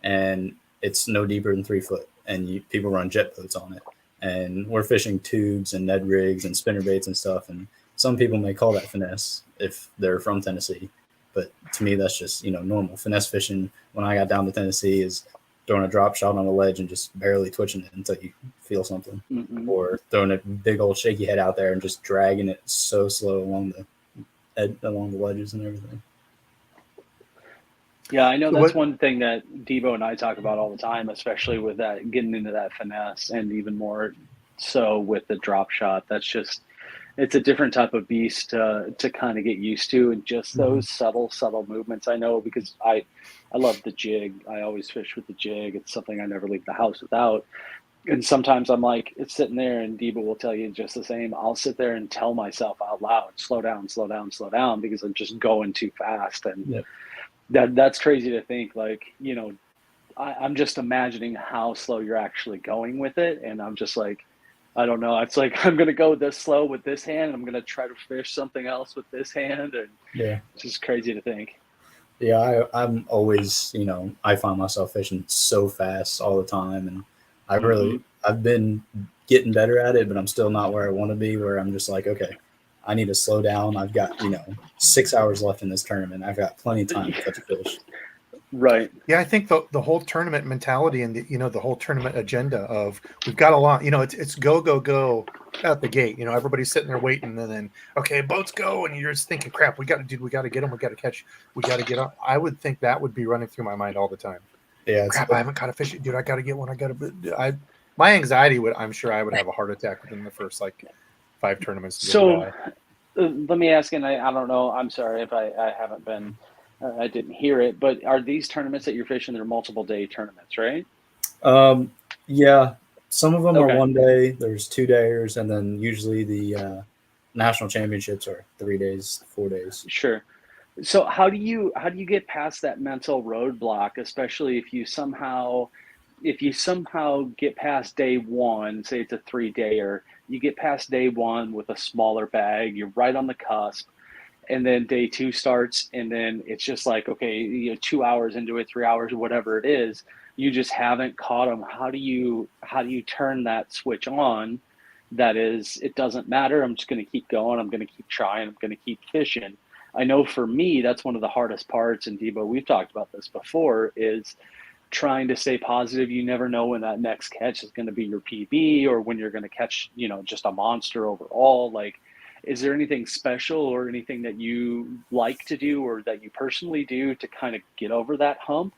And it's no deeper than 3 foot, and people run jet boats on it. And we're fishing tubes and Ned rigs and spinner baits and stuff. And some people may call that finesse if they're from Tennessee. But to me, that's just, normal. Finesse fishing, when I got down to Tennessee, is throwing a drop shot on a ledge and just barely twitching it until you feel something. Or throwing a big old shaky head out there and just dragging it so slow along the ledges and everything. Yeah, I know that's one thing that Debo and I talk about all the time, especially with that, getting into that finesse, and even more so with the drop shot. That's just, it's a different type of beast to kind of get used to, and just those subtle movements. I know because I love the jig. I always fish with the jig. It's something I never leave the house without. And sometimes I'm like, it's sitting there, and Debo will tell you just the same. I'll sit there and tell myself out loud, slow down, because I'm just going too fast. And that's crazy to think, like, I'm just imagining how slow you're actually going with it. And I'm just like, I don't know. It's like, I'm going to go this slow with this hand, and I'm going to try to fish something else with this hand. And it's just crazy to think. Yeah. I'm always, I find myself fishing so fast all the time. And I've been getting better at it, but I'm still not where I want to be, where I'm just like, okay, I need to slow down. I've got, 6 hours left in this tournament. I've got plenty of time to catch a fish. Right. Yeah, I think the whole tournament mentality and the whole tournament agenda of we've got a lot, it's go out the gate. Everybody's sitting there waiting, and then okay, boats go, and you're just thinking, crap, we got to get them, we got to catch, we got to get up. I would think that would be running through my mind all the time. Yeah, crap, I haven't caught a fish, dude. I got to get one. My anxiety I'm sure I would have a heart attack within the first like 5 tournaments. So let me ask, and I don't know. I'm sorry if I haven't been. I didn't hear it, but are these tournaments that you're fishing? They're multiple day tournaments, right? Yeah, some of them are Okay. 1 day. There's 2 days, and then usually the national championships are 3 days, 4 days. Sure. So how do you get past that mental roadblock, especially if you somehow get past day one, say it's a 3-dayer, you get past day one with a smaller bag, you're right on the cusp, and then day 2 starts, and then it's just like, okay, 2 hours into it, 3 hours, whatever it is, you just haven't caught them. How do you turn that switch on? That is, it doesn't matter. I'm just going to keep going. I'm going to keep trying. I'm going to keep fishing. I know for me, that's one of the hardest parts. And Debo, we've talked about this before, is trying to stay positive. You never know when that next catch is going to be your PB, or when you're going to catch, just a monster overall. Like, is there anything special or anything that you like to do or that you personally do to kind of get over that hump?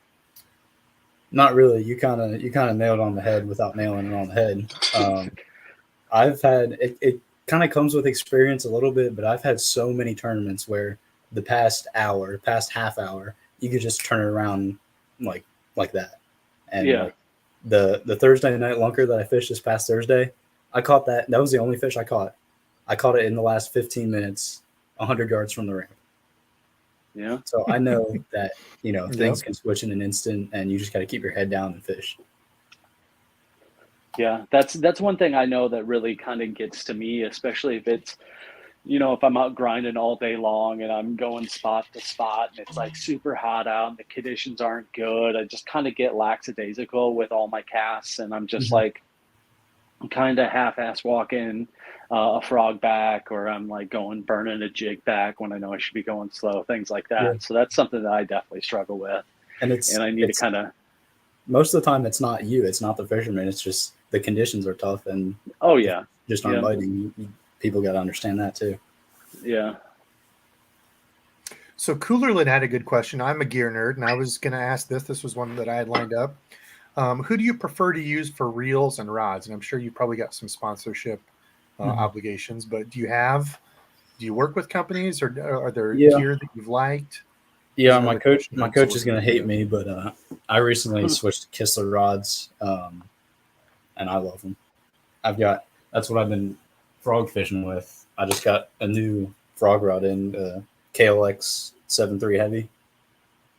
Not really. You kind of nailed it on the head without nailing it on the head. I've had it kind of comes with experience a little bit, but I've had so many tournaments where the past half hour, you could just turn it around like that. And Yeah. like the Thursday night lunker that I fished this past Thursday, I caught that. That was the only fish I caught. I caught it in the last 15 minutes, 100 yards from the ramp. Yeah. So I know that, things Yep. can switch in an instant, and you just got to keep your head down and fish. Yeah, that's one thing I know that really kind of gets to me, especially if it's, if I'm out grinding all day long and I'm going spot to spot and it's like super hot out and the conditions aren't good. I just kind of get lackadaisical with all my casts, and I'm just like kind of half-ass walking a frog back, or I'm like burning a jig back when I know I should be going slow, things like that. Yeah. So that's something that I definitely struggle with, and I need to kind of. Most of the time, it's not you. It's not the fisherman. It's just the conditions are tough, and Oh yeah, just aren't biting. People got to understand that too. Yeah. So Coolerland had a good question. I'm a gear nerd, and I was going to ask this. This was one that I had lined up. Who do you prefer to use for reels and rods? And I'm sure you've probably got some sponsorship obligations, but do you work with companies, or are there gear that you've liked? Yeah, my coach is going to hate me, but I recently switched to Kistler rods, and I love them. That's what I've been frog fishing with. I just got a new frog rod in KLX 7.3 heavy.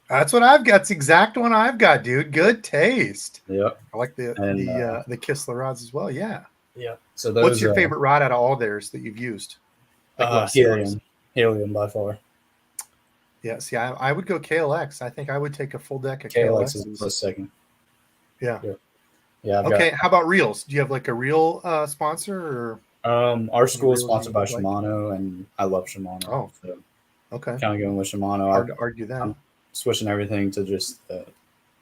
That's what I've got. It's the exact one I've got, dude. Good taste. Yep. I like the Kistler rods as well. Yeah. Yeah. So what's your favorite rod out of all theirs that you've used? Like Helium by far. Yeah. See, I would go KLX. I think I would take a full deck of KLX is close second. Yeah. Yeah. Okay. How about reels? Do you have like a reel sponsor, or? Our school is sponsored by Shimano, and I love Shimano. Oh, so okay. Kind of going with Shimano. Hard to argue that. I'm switching everything to just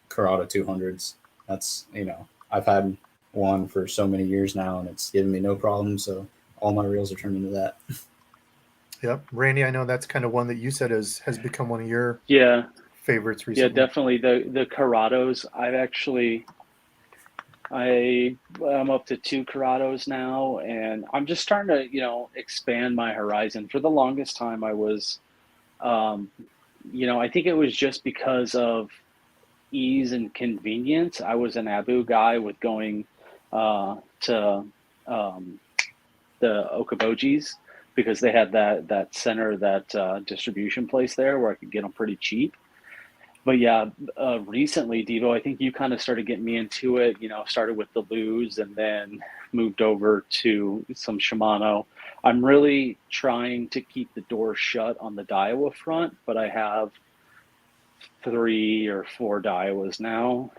Curado 200s. That's, I've had one for so many years now, and it's given me no problem. So all my reels are turned into that. Yep. Randy, I know that's kind of one that you said has become one of your favorites recently. Yeah, definitely. The Curados, I'm up to 2 Curados now, and I'm just starting to, expand my horizon. For the longest time, I was, I think it was just because of ease and convenience. I was an Abu guy with going to the Okabojis, because they had that center, that distribution place there where I could get them pretty cheap. But yeah, recently, Devo, I think you kind of started getting me into it, started with the Luz and then moved over to some Shimano. I'm really trying to keep the door shut on the Daiwa front, but I have 3 or 4 Daiwas now.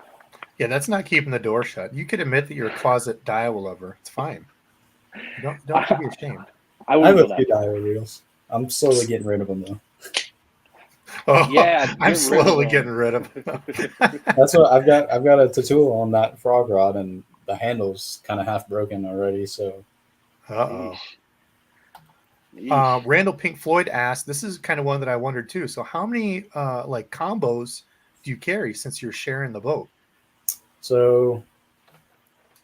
Yeah, that's not keeping the door shut. You could admit that you're a closet Daiwa lover. It's fine. Don't be ashamed. I have a few Daiwa reels. I'm slowly getting rid of them though. Oh, Yeah, I'm get rid of slowly them. getting rid of them. That's what I've got. I've got a tattoo on that frog rod, and the handle's kind of half broken already. So Uh-oh. Yeesh. Yeesh. Randall Pink Floyd asked, this is kind of one that I wondered too. So how many like combos do you carry since you're sharing the boat? so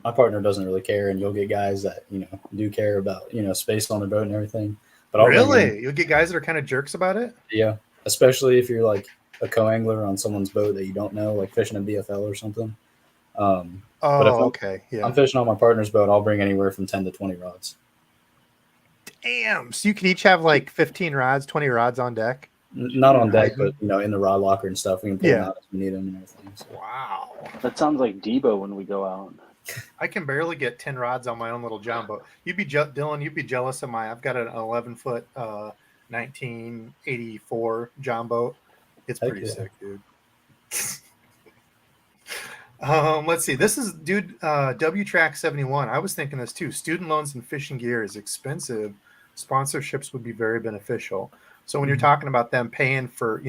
my partner doesn't really care, and you'll get guys that do care about space on the boat and everything. But I'll bring in, Really? You'll get guys that are kind of jerks about it? yeah, especially if you're like a co-angler on someone's boat that you don't know, like fishing a BFL or something. But if Oh, okay. I'm Yeah. fishing on my partner's boat, I'll bring anywhere from 10 to 20 rods. Damn. So you can each have like 15 rods, 20 rods on deck? Not on deck, Hiding? but in the rod locker and stuff. We can pull them out as we need them and everything. So. Wow. That sounds like Debo when we go out. I can barely get 10 rods on my own little John boat. Dylan, you'd be jealous of I've got an 11-foot 1984 John boat. It's pretty sick, dude. Let's see. This is W Track 71. I was thinking this too. Student loans and fishing gear is expensive. Sponsorships would be very beneficial. So when you're talking about them paying for,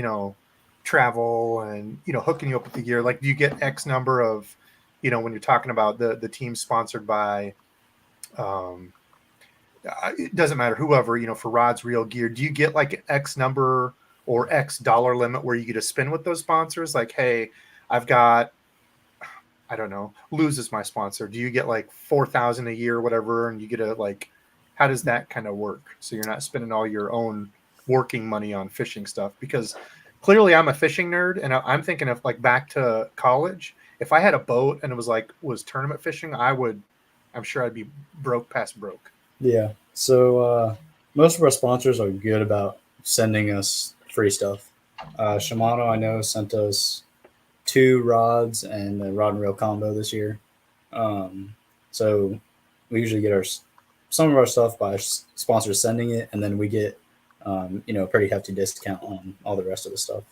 travel and, hooking you up with the gear, like do you get X number of, when you're talking about the team sponsored by, it doesn't matter, whoever, for rods, reel, gear, do you get like X number or X dollar limit where you get to spend with those sponsors? Like, hey, I've got, I don't know, Lose is my sponsor. Do you get like 4,000 a year or whatever? And you get a like, how does that kind of work? So you're not spending all your own working money on fishing stuff, because clearly I'm a fishing nerd, and I'm thinking of like back to college. If I had a boat and it was tournament fishing, I'm sure I'd be broke past broke. Yeah. So most of our sponsors are good about sending us free stuff. Shimano, I know, sent us 2 rods and a rod and reel combo this year. So we usually get some of our stuff by sponsors sending it, and then we get a pretty hefty discount on all the rest of the stuff.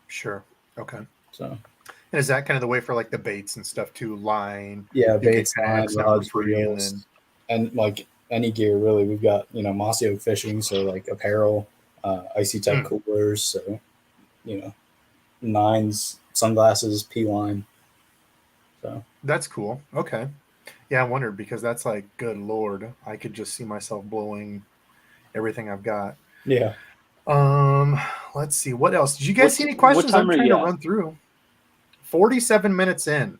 Sure. Okay. So. And is that kind of the way for like the baits and stuff too? Line, yeah, baits, line, rods, free, reels, and like any gear really. We've got Mossy Oak Fishing, so like apparel, icy type coolers, so nines, sunglasses, P line. So that's cool. Okay, yeah, I wondered because that's like, good Lord, I could just see myself blowing everything I've got. Yeah. Let's see, what else? Did you guys see any questions? I'm trying to run through. 47 minutes in.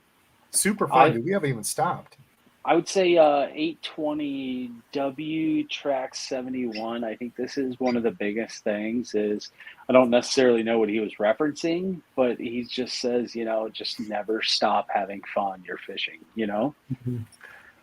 Super fun, dude. We haven't even stopped. I would say 820 W Track 71. I think this is one of the biggest things. Is I don't necessarily know what he was referencing, but he just says, just never stop having fun. You're fishing, Mm-hmm.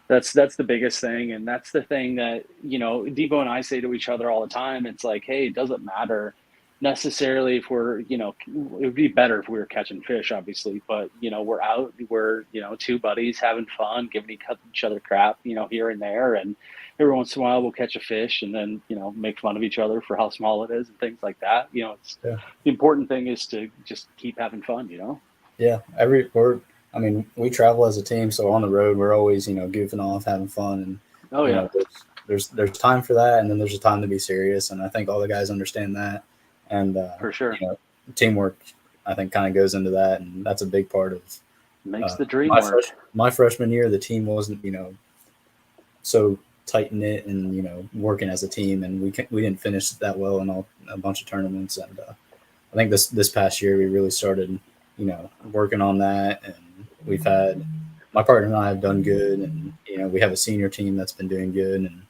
That's the biggest thing, and that's the thing that Debo and I say to each other all the time. It's like, hey, it doesn't matter necessarily if we're, it would be better if we were catching fish, obviously, but we're out, we're 2 buddies having fun, giving each other crap, here and there, and every once in a while we'll catch a fish and then make fun of each other for how small it is and things like that. The important thing is to just keep having fun. Yeah, we travel as a team, so on the road we're always goofing off, having fun, and there's time for that, and then there's a time to be serious, and I think all the guys understand that. And for sure, teamwork, I think, kind of goes into that, and that's a big part of makes the dream work. My freshman year, the team wasn't so tight knit and working as a team, and we didn't finish that well in a bunch of tournaments. And I think this past year we really started working on that, and we've had, my partner and I have done good, and we have a senior team that's been doing good, and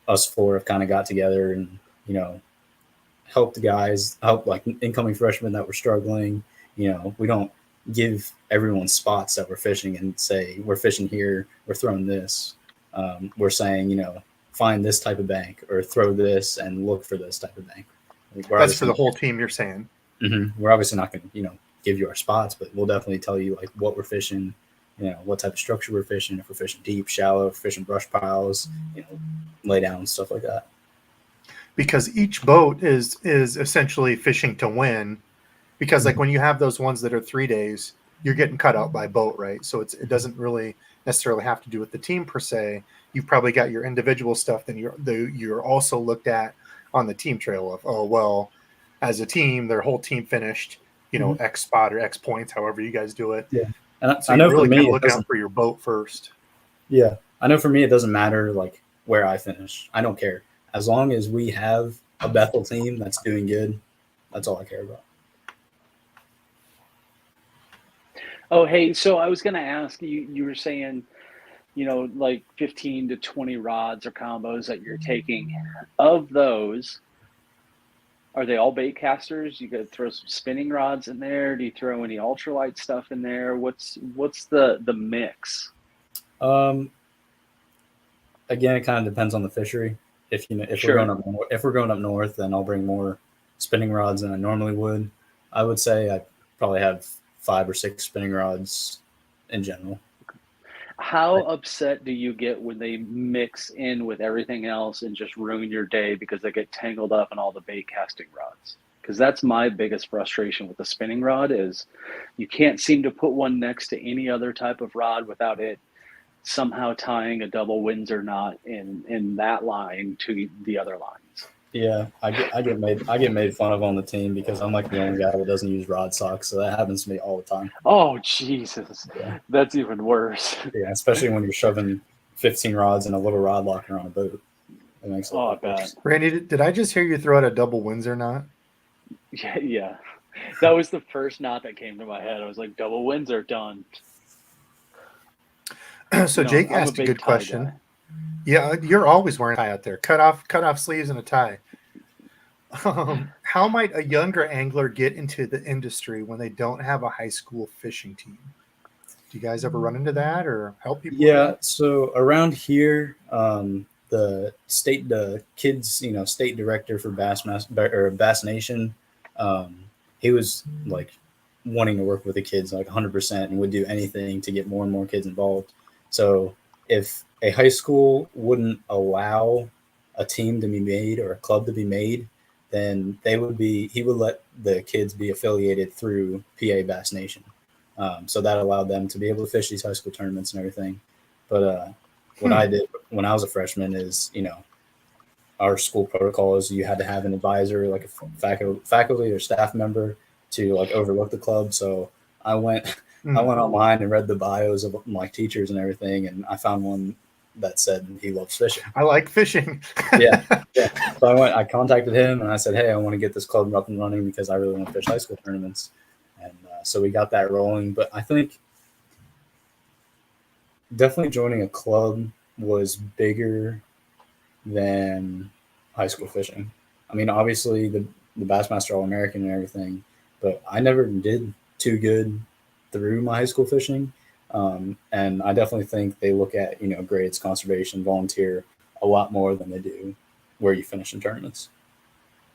us 4 have kind of got together and help like incoming freshmen that were struggling. We don't give everyone spots that we're fishing and say, we're fishing here, we're throwing this. We're saying, find this type of bank or throw this and look for this type of bank. That's for the whole team, you're saying? Mm-hmm. We're obviously not going to, give you our spots, but we'll definitely tell you like what we're fishing, what type of structure we're fishing, if we're fishing deep, shallow, if we're fishing brush piles, lay down, stuff like that. Because each boat is essentially fishing to win, because like when you have those ones that are 3 days, you're getting cut out by boat, right? So it doesn't really necessarily have to do with the team per se. You've probably got your individual stuff, then you're also looked at on the team trail of, oh well, as a team, their whole team finished, X spot or X points, however you guys do it. Yeah. And So I know you're really for me, kind of it looking doesn't. out for your boat first. Yeah, I know for me, it doesn't matter like where I finish. I don't care as long as we have a Bethel team that's doing good. That's all I care about. Oh, hey, so I was going to ask you, you were saying, like 15 to 20 rods or combos that you're taking. Of those, are they all bait casters? You got to throw some spinning rods in there. Do you throw any ultralight stuff in there? What's the mix? Again, it kind of depends on the fishery. If Sure. we're going up north, then I'll bring more spinning rods than I normally would. I would say I probably have 5 or 6 spinning rods in general. How upset do you get when they mix in with everything else and just ruin your day because they get tangled up in all the bait casting rods? Because that's my biggest frustration with the spinning rod is you can't seem to put one next to any other type of rod without it somehow tying a double Windsor knot in that line to the other lines. Yeah, I get made fun of on the team because I'm like the only guy that doesn't use rod socks, so that happens to me all the time. Oh Jesus, Yeah. That's even worse. Yeah, especially when you're shoving 15 rods in a little rod locker on a boat. It makes it I bet. Randy, did I just hear you throw out a double Windsor knot? Yeah. That was the first knot that came to my head. I was like, double Windsor done. So Jake asked a good question. Guy. Yeah, you're always wearing a tie out there. Cut off sleeves and a tie. How might a younger angler get into the industry when they don't have a high school fishing team? Do you guys ever run into that or help people? Yeah, so around here, the kids, state director for Bass Nation, he was like wanting to work with the kids like 100% and would do anything to get more and more kids involved. So if a high school wouldn't allow a team to be made or a club to be made, then he would let the kids be affiliated through PA Bass Nation. So that allowed them to be able to fish these high school tournaments and everything. But what I did when I was a freshman is, our school protocol is you had to have an advisor, like a faculty or staff member to like overlook the club. So I went online and read the bios of like teachers and everything. And I found one that said he loves fishing. I like fishing. Yeah. So I contacted him and I said, hey, I want to get this club up and running because I really want to fish high school tournaments. And so we got that rolling. But I think definitely joining a club was bigger than high school fishing. I mean, obviously the Bassmaster All-American and everything, but I never did too good through my high school fishing. And I definitely think they look at, grades, conservation, volunteer a lot more than they do where you finish in tournaments.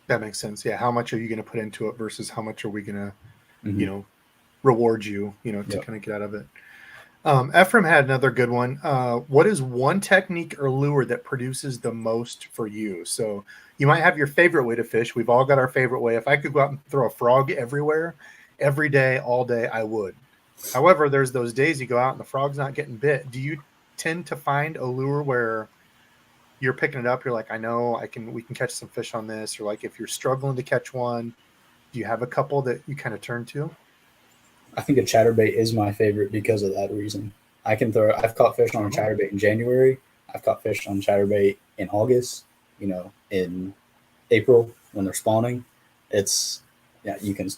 That makes sense. Yeah. How much are you going to put into it versus how much are we going to, reward you, to kind of get out of it. Ephraim had another good one. What is one technique or lure that produces the most for you? So you might have your favorite way to fish. We've all got our favorite way. If I could go out and throw a frog everywhere, every day, all day, I would. However, there's those days you go out and the frog's not getting bit. Do you tend to find a lure where you're picking it up? You're like, I know we can catch some fish on this. Or like if you're struggling to catch one, do you have a couple that you kind of turn to? I think a chatterbait is my favorite because of that reason. I've caught fish on a chatterbait in January. I've caught fish on chatterbait in August, in April when they're spawning. You can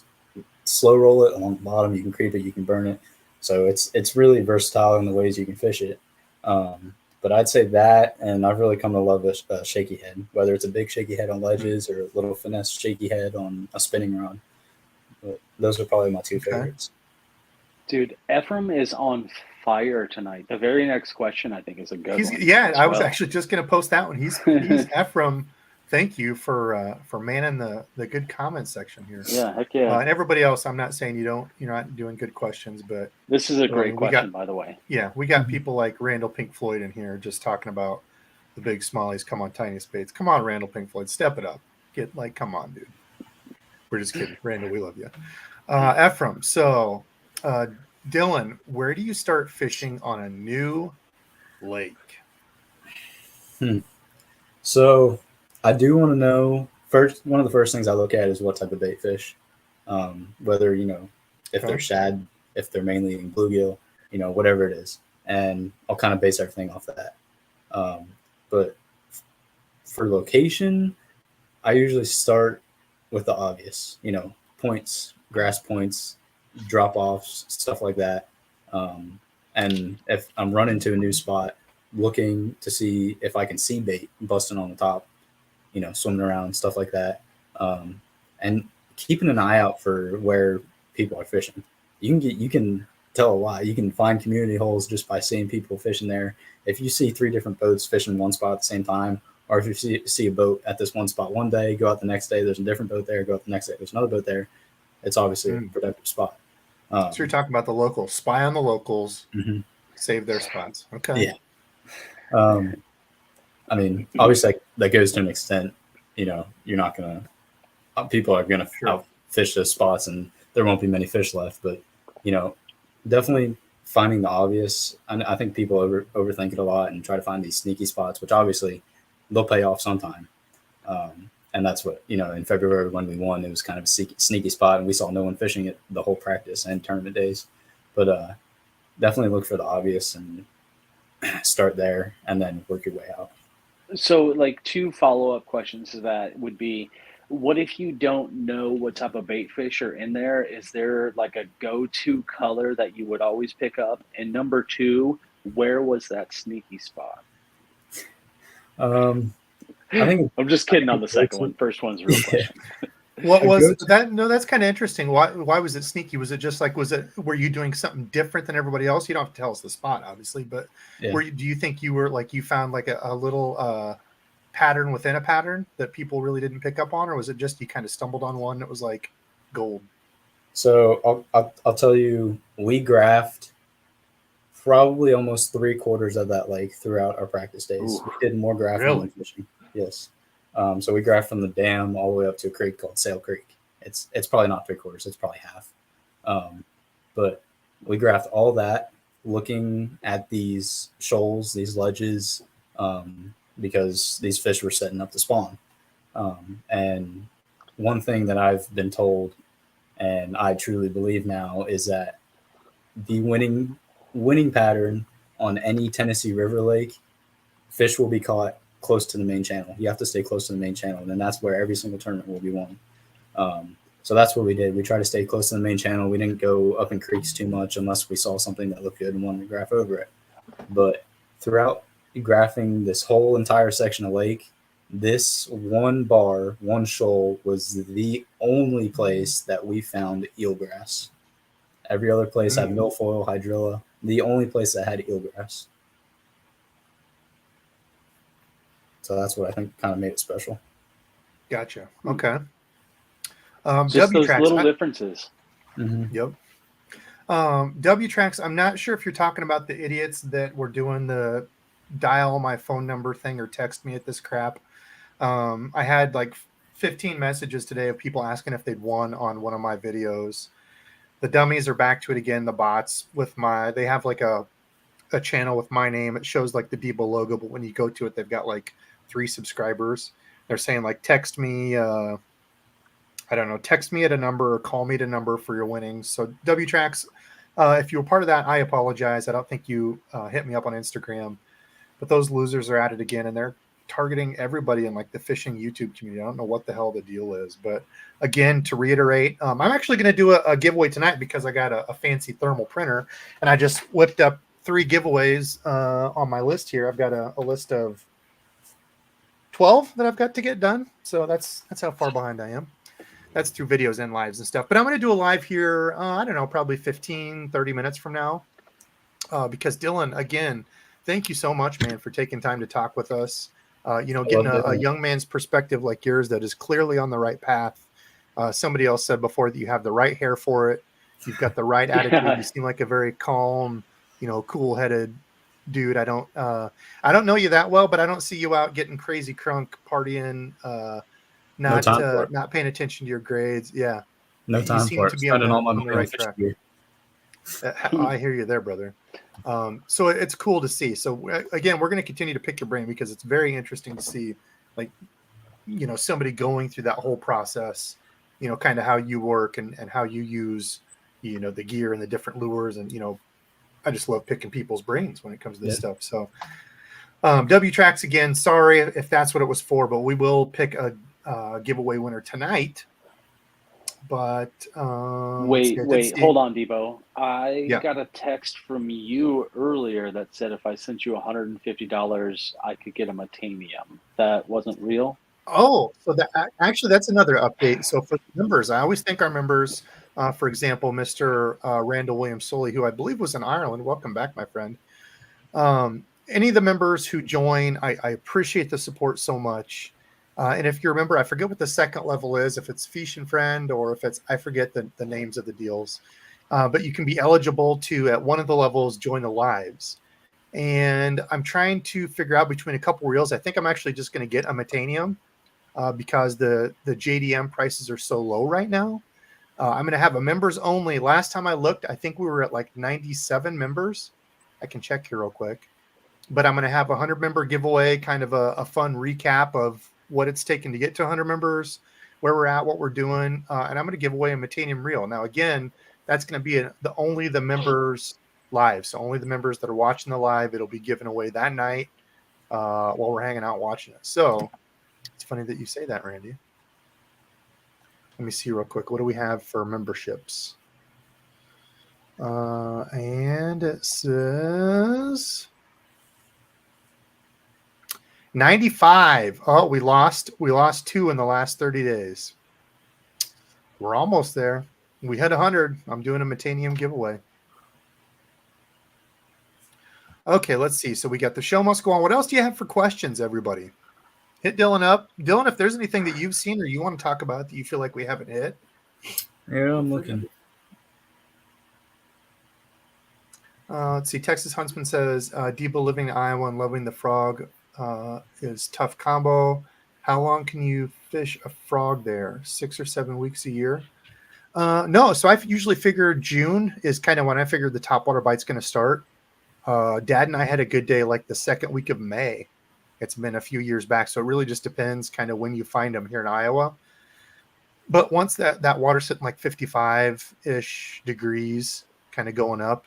slow roll it along the bottom. You can creep it, you can burn it. So it's really versatile in the ways you can fish it. But I'd say that, and I've really come to love a shaky head, whether it's a big shaky head on ledges or a little finesse shaky head on a spinning rod. But those are probably my two favorites. Dude, Ephraim is on fire tonight. The very next question, I think, is a good one. Yeah, I was actually just going to post that one. He's Ephraim. Thank you for manning the good comment section here. Yeah, heck yeah. And everybody else, I'm not saying you're not doing good questions, but this is a great question, by the way. Yeah, we got people like Randall Pink Floyd in here just talking about the big smallies. Come on, tiny spades. Come on, Randall Pink Floyd, step it up. Come on, dude. We're just kidding, Randall. We love you, Ephraim. So. Dylan, where do you start fishing on a new lake? So I do want to know one of the first things I look at is what type of bait fish, whether, if they're shad, if they're mainly in bluegill, whatever it is. And I'll kind of base everything off of that. But for location, I usually start with the obvious, points, grass points, drop-offs, stuff like that. And if I'm running to a new spot, looking to see if I can see bait busting on the top, swimming around, stuff like that. And keeping an eye out for where people are fishing. You can tell a lot. You can find community holes just by seeing people fishing there. If you see 3 different boats fishing one spot at the same time, or if you see a boat at this one spot one day, go out the next day, there's a different boat there, go out the next day, there's another boat there, it's obviously a productive spot. So you're talking about the locals. Spy on the locals, save their spots. Okay. Yeah. I mean, obviously that goes to an extent, you're not going to, people are going to outfish those spots and there won't be many fish left, but, definitely finding the obvious. I think people overthink it a lot and try to find these sneaky spots, which obviously they'll pay off sometime. And that's what, in February when we won, it was kind of a sneaky spot and we saw no one fishing it the whole practice and tournament days. But definitely look for the obvious and start there and then work your way out. So like 2 follow-up questions to that would be, what if you don't know what type of bait fish are in there? Is there like a go-to color that you would always pick up? And number 2, where was that sneaky spot? I think I'm just kidding on the second one. First one's a real question. What was that? No, that's kind of interesting. Why was it sneaky? Was it just like, were you doing something different than everybody else? You don't have to tell us the spot, obviously, but do you think you were like, you found like a little pattern within a pattern that people really didn't pick up on, or was it just you kind of stumbled on one that was like gold? So I'll tell you, we graphed probably almost 3/4 of that lake throughout our practice days. Ooh, we did more graphing than fishing. Yes. So we graphed from the dam all the way up to a creek called Sail Creek. It's probably not 3/4, it's probably half. But we graphed all that looking at these shoals, these ledges, because these fish were setting up to spawn. And one thing that I've been told, and I truly believe now, is that the winning pattern on any Tennessee River lake, fish will be caught close to the main channel. You have to stay close to the main channel, and then that's where every single tournament will be won. So that's what we did. We tried to stay close to the main channel. We didn't go up in creeks too much unless we saw something that looked good and wanted to graph over it. But throughout graphing this whole entire section of lake, this one bar, one shoal was the only place that we found eelgrass. Every other place had milfoil, hydrilla. The only place that had eelgrass. So that's what I think kind of made it special. Gotcha. Okay. Just those little differences. Yep. W-Tracks, I'm not sure if you're talking about the idiots that were doing the dial my phone number thing or text me at this crap. I had like 15 messages today of people asking if they'd won on one of my videos. The dummies are back to it again. The bots they have like a channel with my name. It shows like the DEBO logo, but when you go to it, they've got like 3 subscribers. They're saying like, text me, I don't know, text me at a number or call me at a number for your winnings. So W-Tracks, if you were part of that, I apologize. I don't think you hit me up on Instagram, but those losers are at it again, and they're targeting everybody in like the fishing YouTube community. I don't know what the hell the deal is, but again, to reiterate, I'm actually going to do a giveaway tonight because I got a fancy thermal printer, and I just whipped up 3 giveaways on my list here. I've got a list of 12 that I've got to get done. So that's how far behind I am. That's through videos and lives and stuff. But I'm going to do a live here, I don't know, probably 15, 30 minutes from now. Because Dylan, again, thank you so much, man, for taking time to talk with us. Getting a young man's perspective like yours that is clearly on the right path. Somebody else said before that you have the right hair for it. You've got the right attitude. You seem like a very calm, cool-headed dude. I don't know you that well, but I don't see you out getting crazy crunk, partying, not paying attention to your grades. Yeah. No time for it. Spending all my money on track. I hear you there, brother. So it's cool to see. So again, we're going to continue to pick your brain because it's very interesting to see like somebody going through that whole process, kind of how you work and how you use, the gear and the different lures. And, I just love picking people's brains when it comes to this stuff. So W Tracks, again, sorry if that's what it was for, but we will pick a giveaway winner tonight. But wait, hold on, Debo. I got a text from you earlier that said if I sent you $150, I could get a Metanium. That wasn't real? Oh, so that's another update. So for members, I always thank our members. For example, Mr. Randall Williams Soley, who I believe was in Ireland. Welcome back, my friend. Any of the members who join, I appreciate the support so much. And if you remember, I forget what the second level is, if it's Fish and Friend or if it's, I forget the names of the deals. But you can be eligible to, at one of the levels, join the lives. And I'm trying to figure out between a couple reels. I think I'm actually just going to get a Metanium because the JDM prices are so low right now. I'm going to have a members only. Last time I looked, I think we were at like 97 members. I can check here real quick. But I'm going to have a 100-member giveaway, kind of a fun recap of what it's taken to get to 100 members, where we're at, what we're doing. And I'm going to give away a Metanium reel. Now, again, that's going to be only the members live. So only the members that are watching the live, it'll be given away that night while we're hanging out watching it. So it's funny that you say that, Randy. Let me see real quick. What do we have for memberships? And it says 95. Oh, we lost 2 in the last 30 days. We're almost there. We hit 100. I'm doing a Metanium giveaway. Okay, let's see. So we got the show must go on. What else do you have for questions, everybody? Hit Dylan up. Dylan, if there's anything that you've seen or you want to talk about that you feel like we haven't hit. Yeah, I'm looking. Let's see. Texas Huntsman says, Debo living in Iowa and loving the frog is tough combo. How long can you fish a frog there? 6 or 7 weeks a year? No. So I usually figure June is kind of when I figure the topwater bite's going to start. Dad and I had a good day like the second week of May. It's been a few years back. So it really just depends kind of when you find them here in Iowa. But once that water's sitting like 55-ish degrees, kind of going up,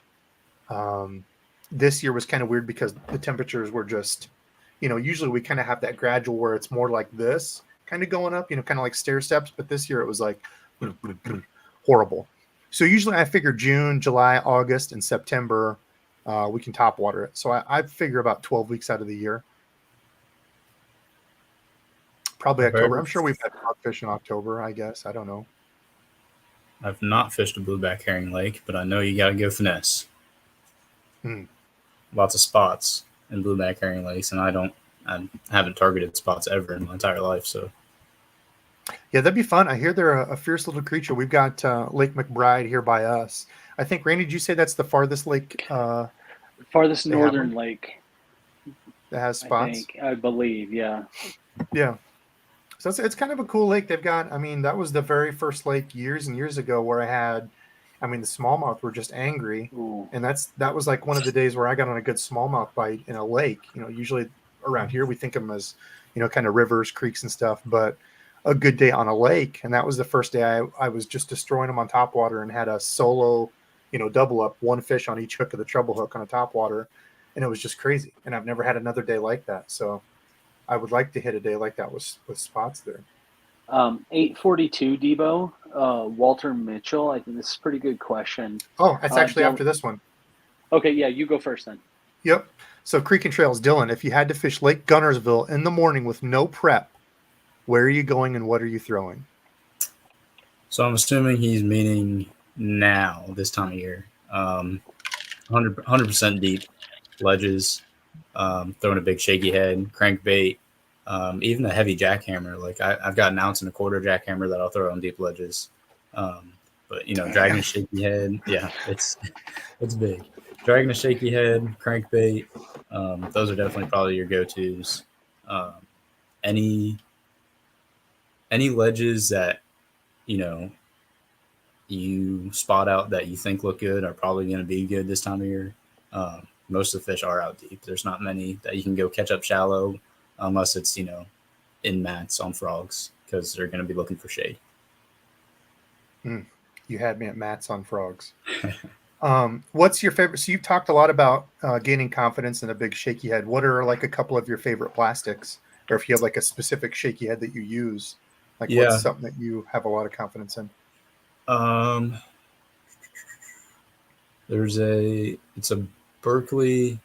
this year was kind of weird because the temperatures were just, usually we kind of have that gradual where it's more like this kind of going up, kind of like stair steps. But this year it was like horrible. So usually I figure June, July, August, and September, we can top water it. So I figure about 12 weeks out of the year. Probably October. I'm sure we've had fish in October, I guess. I don't know. I've not fished a blueback herring lake, but I know you got to go finesse. Lots of spots in blueback herring lakes, and I haven't targeted spots ever in my entire life. So, yeah, that'd be fun. I hear they're a fierce little creature. We've got Lake McBride here by us. I think, Randy, did you say that's the farthest lake? Farthest northern lake that has spots? I believe, yeah. Yeah. So it's kind of a cool lake. They've got, that was the very first lake years and years ago where I had, the smallmouth were just angry. Ooh. And that was like one of the days where I got on a good smallmouth bite in a lake. Usually around here we think of them as, kind of rivers, creeks and stuff, but a good day on a lake. And that was the first day I was just destroying them on topwater and had a solo, double up, one fish on each hook of the treble hook on a topwater. And it was just crazy. And I've never had another day like that. So I would like to hit a day like that with spots there. 842 Debo, Walter Mitchell. I think this is a pretty good question. Oh, it's actually after this one. Okay, yeah, you go first then. Yep. So Creek and Trails, Dylan, if you had to fish Lake Gunnersville in the morning with no prep, where are you going and what are you throwing? So I'm assuming he's meaning now, this time of year. 100% deep ledges, throwing a big shaky head, crankbait, even a heavy jackhammer. Like I've got an 1.25 ounce jackhammer that I'll throw on deep ledges. But dragging a shaky head, yeah, it's big. Dragging a shaky head, crankbait, those are definitely probably your go-tos. Any ledges that you spot out that you think look good are probably going to be good this time of year. Most of the fish are out deep. There's not many that you can go catch up shallow unless it's, in mats on frogs because they're going to be looking for shade. You had me at mats on frogs. What's your favorite? So you've talked a lot about gaining confidence in a big shaky head. What are like a couple of your favorite plastics, or if you have like a specific shaky head that you use, like what's something that you have a lot of confidence in? It's a Berkeley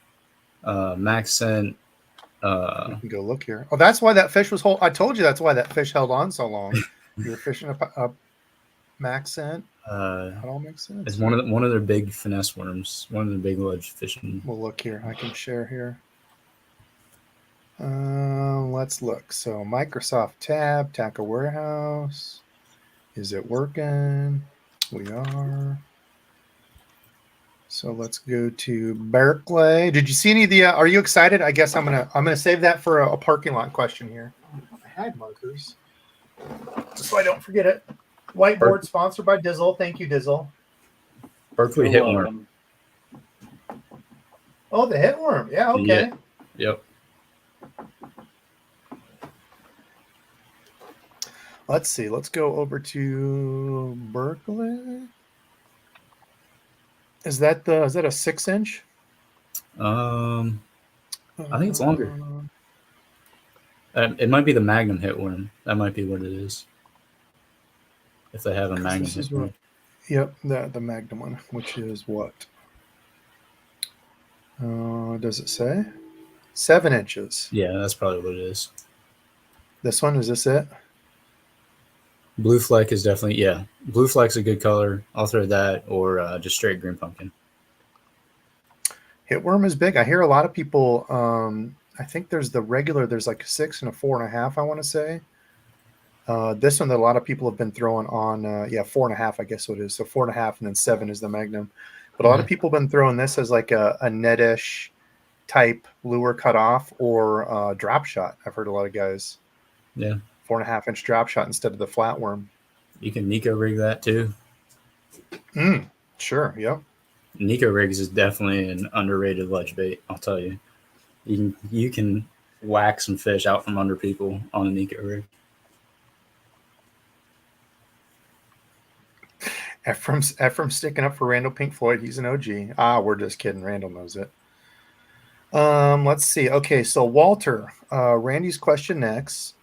Maxent. You can go look here. Oh, that's why that fish was I told you that's why that fish held on so long. You were fishing a Maxent. That all makes sense. It's one of their big finesse worms. One of the big ledge fishing. We'll look here. I can share here. Let's look. So Microsoft tab, Tackle Warehouse. Is it working? We are. So let's go to Berkeley. Did you see any of the? Are you excited? I guess I'm gonna save that for a parking lot question here. I had markers, just so I don't forget it. Whiteboard sponsored by Dizzle. Thank you, Dizzle. Berkeley hitworm. Oh, the hitworm. Yeah. Okay. Yeah. Yep. Let's see. Let's go over to Berkeley. Is that a 6-inch? I think it's longer. It might be the Magnum hitworm. That might be what it is. If they have a Magnum hitworm. Yep, the Magnum one, which is what? Does it say? 7 inches. Yeah, that's probably what it is. This one, is this it? Blue Fleck is definitely, Blue Fleck's a good color. I'll throw that or just straight green pumpkin. Hitworm is big. I hear a lot of people, I think there's the regular, there's like a 6 and a 4.5, I want to say. This one that a lot of people have been throwing on, 4.5, I guess what it is. So 4.5 and then 7 is the Magnum. But a lot of people have been throwing this as like a netish type lure cutoff or drop shot. I've heard a lot of guys. Yeah. 4.5-inch drop shot instead of the flatworm. You can Nico rig that too. Sure. Yep. Nico rigs is definitely an underrated ledge bait. I'll tell you. You can whack some fish out from under people on a Nico rig. Ephraim's sticking up for Randall Pink Floyd. He's an OG. We're just kidding. Randall knows it. Let's see. Okay, so Walter, Randy's question next.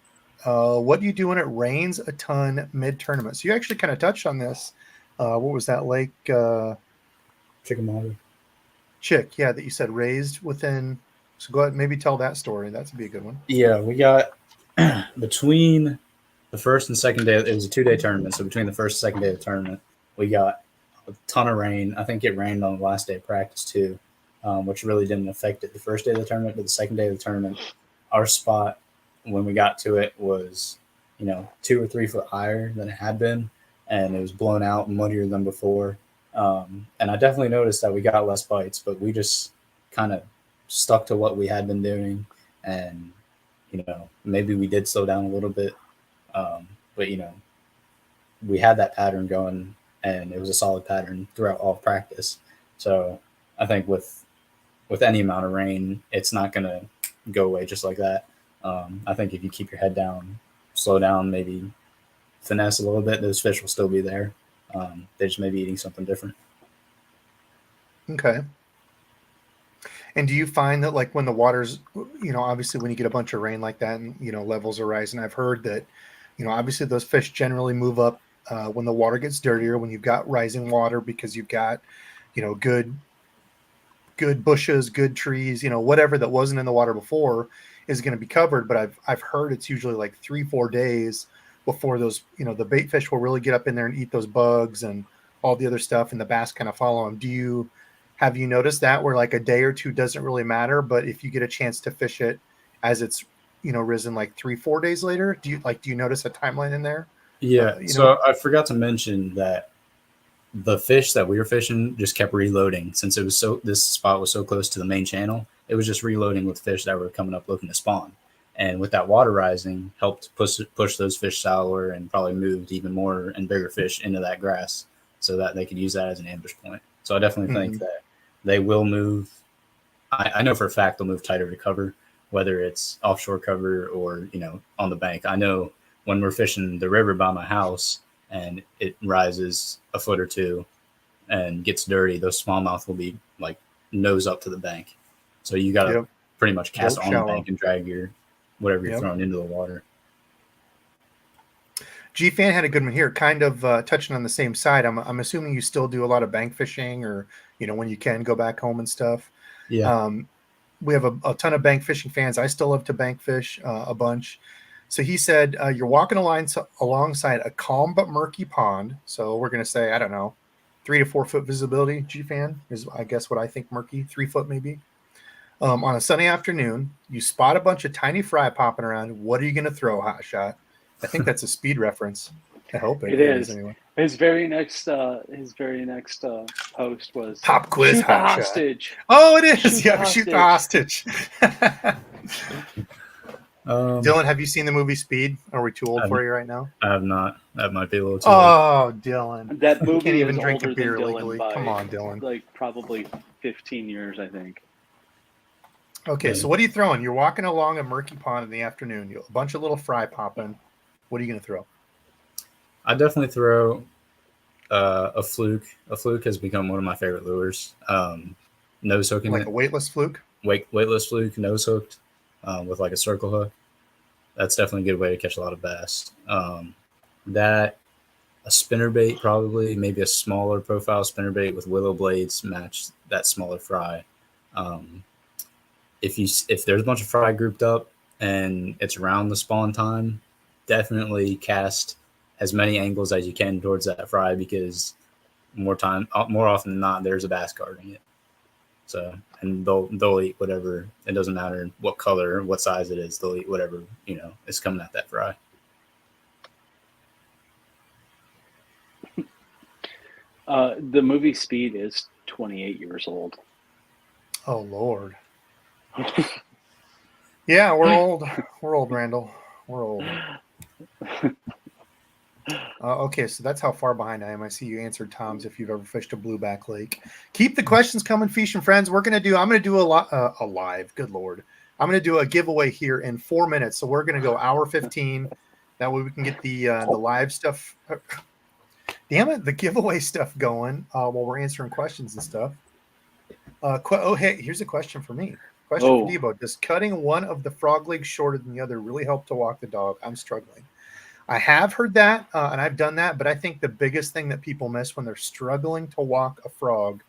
What do you do when it rains a ton mid-tournament? So you actually kind of touched on this. What was that lake? Chickamauga. Chick, yeah, that you said raised within. So go ahead, maybe tell that story. That'd be a good one. Yeah, we got between the first and second day. It was a 2-day tournament. So between the first and second day of the tournament, we got a ton of rain. I think it rained on the last day of practice too, which really didn't affect it the first day of the tournament. But the second day of the tournament, our spot when we got to it was, 2 or 3 foot higher than it had been, and it was blown out and muddier than before. And I definitely noticed that we got less bites, but we just kind of stuck to what we had been doing. And, maybe we did slow down a little bit. But, we had that pattern going, and it was a solid pattern throughout all of practice. So I think with any amount of rain, it's not going to go away just like that. I think if you keep your head down, slow down, maybe finesse a little bit, those fish will still be there. They just may be eating something different. Okay. And do you find that like when the water's, obviously when you get a bunch of rain like that and, levels are rising, I've heard that, obviously those fish generally move up when the water gets dirtier, when you've got rising water because you've got, good bushes, good trees, whatever that wasn't in the water before is going to be covered. But I've heard it's usually like 3-4 days before those, the bait fish will really get up in there and eat those bugs and all the other stuff, and the bass kind of follow them. Have you noticed that where like a day or two doesn't really matter, but if you get a chance to fish it as it's, risen like 3-4 days later, do you notice a timeline in there? Yeah. So I forgot to mention that the fish that we were fishing just kept reloading since this spot was so close to the main channel. It was just reloading with fish that were coming up looking to spawn. And with that water rising, helped push those fish shallower and probably moved even more and bigger fish into that grass so that they could use that as an ambush point. So I definitely think that they will move. I know for a fact they'll move tighter to cover. whether it's offshore cover or, on the bank. I know when we're fishing the river by my house and it rises a foot or two and gets dirty, those smallmouth will be like nose up to the bank. So you got to pretty much cast on the bank and drag your whatever you're throwing into the water. G-Fan had a good one here, kind of touching on the same side. I'm assuming you still do a lot of bank fishing, or when you can go back home and stuff. Yeah. We have a ton of bank fishing fans. I still love to bank fish a bunch. So he said you're walking alongside a calm but murky pond. So we're going to say, I don't know, 3 to 4 foot visibility. G-Fan is, I guess, what I think murky, 3 foot maybe. On a sunny afternoon, you spot a bunch of tiny fry popping around. What are you going to throw, Hot Shot? I think that's a speed reference. I hope it is. Anyway. His very next post was pop quiz shoot the hostage. Oh, it is. Shoot the hostage. Dylan, have you seen the movie Speed? Are we too old for you right now? I have not. That might be a little too old. Dylan. That movie can't even drink a beer legally. Come on, Dylan. Like probably 15 years, I think. Okay, so what are you throwing? You're walking along a murky pond in the afternoon. A bunch of little fry popping. What are you going to throw? I definitely throw a fluke. A fluke has become one of my favorite lures. Nose hooking, like a weightless fluke. Weightless fluke, nose hooked with like a circle hook. That's definitely a good way to catch a lot of bass. That a spinnerbait, probably maybe a smaller profile spinnerbait with willow blades match that smaller fry. If there's a bunch of fry grouped up and it's around the spawn time, definitely cast as many angles as you can towards that fry, because more often than not, there's a bass guarding it. So, and they'll eat whatever. It doesn't matter what color, what size it is. They'll eat whatever is coming at that fry. The movie Speed is 28 years old. Oh Lord. Yeah, we're old. We're old, Randall. We're old. Okay, so that's how far behind I am. I see you answered Tom's if you've ever fished a blueback lake. Keep the questions coming, Fishing Friends. I'm going to do a live. Good Lord. I'm going to do a giveaway here in 4 minutes. So we're going to go hour 15. That way we can get the live stuff. Damn it, the giveaway stuff going while we're answering questions and stuff. Hey, here's a question for me. Question for Debo. Does cutting one of the frog legs shorter than the other really help to walk the dog? I'm struggling. I have heard that, and I've done that, but I think the biggest thing that people miss when they're struggling to walk a frog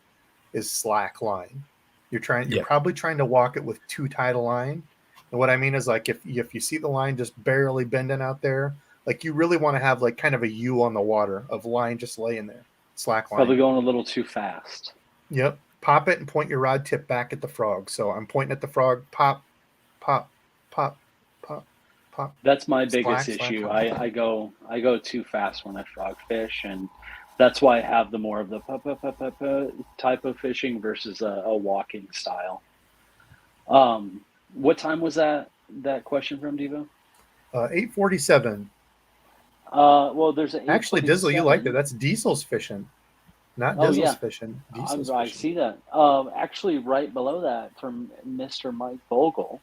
is slack line. You're probably trying to walk it with too tight a line. And what I mean is, like, if you see the line just barely bending out there, like, you really want to have like kind of a U on the water of line just laying there. Slack line. Probably going a little too fast. Yep. Pop it and point your rod tip back at the frog. So I'm pointing at the frog. Pop, pop, pop, pop, pop. That's my biggest issue. I go too fast when I frog fish, and that's why I have the more of the type of fishing versus a walking style. What time was that question from Devo? 8:47. Well, there's an actually Dizzle. You liked it. That's Diesel's fishing. Not Dizzle's fishing. Diesel's I fishing. see that. Actually, right below that from Mr. Mike Vogel.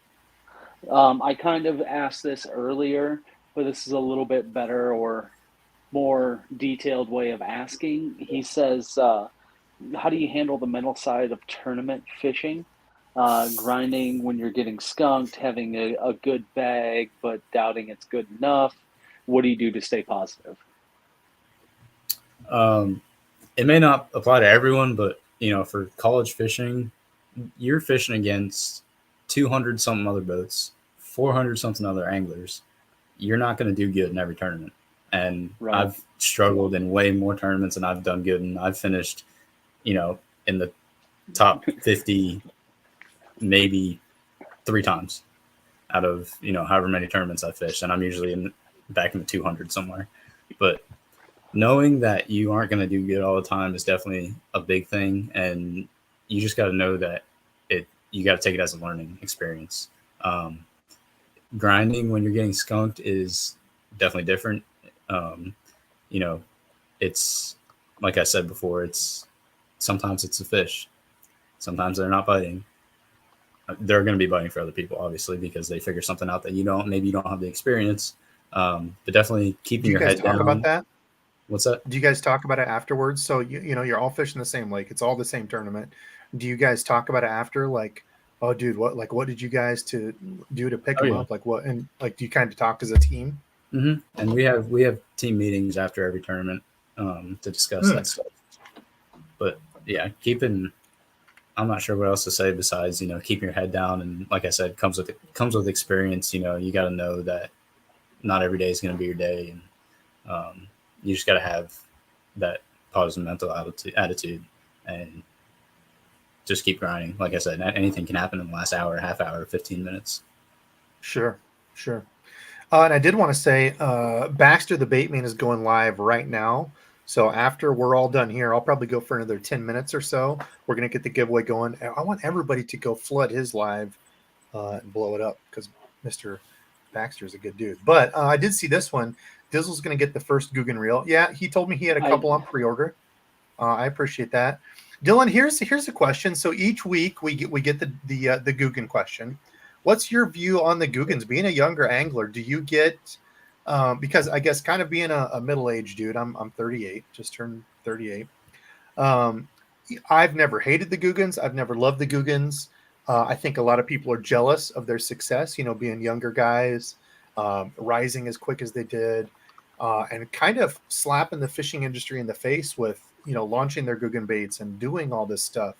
I kind of asked this earlier, but this is a little bit better or more detailed way of asking. He says, how do you handle the mental side of tournament fishing? Grinding when you're getting skunked, having a good bag, but doubting it's good enough. What do you do to stay positive? It may not apply to everyone, but for college fishing, you're fishing against 200 something other boats, 400 something other anglers. You're not going to do good in every tournament. And right. I've struggled in way more tournaments than I've done good. And I've finished, in the top 50, maybe 3 times out of, however many tournaments I fished. And I'm usually back in the 200 somewhere. But knowing that you aren't going to do good all the time is definitely a big thing. And you just got to know that you got to take it as a learning experience. Grinding when you're getting skunked is definitely different. It's like I said before, sometimes it's a fish. Sometimes they're not biting. they're going to be biting for other people, obviously, because they figure something out that maybe you don't have the experience. But definitely keeping your head down. Do you guys talk about that? What's that? Do you guys talk about it afterwards? So you're all fishing the same lake. It's all the same tournament. Do you guys talk about it after? Like, oh, dude, what did you guys do to pick them up? Like what? And like, do you kind of talk as a team? Mm-hmm. And we have team meetings after every tournament to discuss that stuff. But yeah, I'm not sure what else to say besides keeping your head down, and like I said, comes with experience. You got to know that not every day is going to be your day, and you just got to have that positive mental attitude and just keep grinding. Like I said, anything can happen in the last hour, half hour, 15 minutes. Sure. And I did want to say, Baxter the Baitman is going live right now. So after we're all done here, I'll probably go for another 10 minutes or so. We're going to get the giveaway going. I want everybody to go flood his live and blow it up because Mr. Baxter is a good dude. But I did see this one. Dizzle's going to get the first Googan reel. Yeah, he told me he had a couple on pre-order. I appreciate that. Dylan, here's a question. So each week we get the Googan question. What's your view on the Googans? Being a younger angler, do you get because I guess kind of being a middle-aged dude, I'm 38, just turned 38. I've never hated the Googans. I've never loved the Googans. I think a lot of people are jealous of their success, being younger guys, rising as quick as they did, and kind of slapping the fishing industry in the face with, launching their Googan baits and doing all this stuff.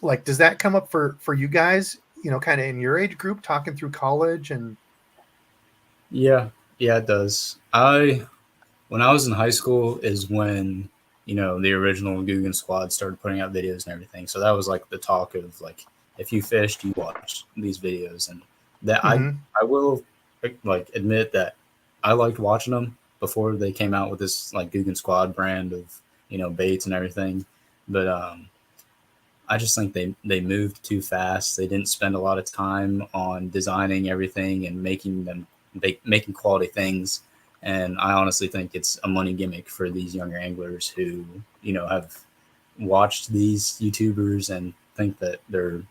Like, does that come up for you guys, kind of in your age group, talking through college? And Yeah, it does. When I was in high school is when, the original Googan Squad started putting out videos and everything. So that was like the talk of like, if you fished, you watch these videos. And that I will like admit that I liked watching them before they came out with this like Googan Squad brand of, baits and everything. But I just think they moved too fast. They didn't spend a lot of time on designing everything and making quality things. And I honestly think it's a money gimmick for these younger anglers who, have watched these YouTubers and think that they're,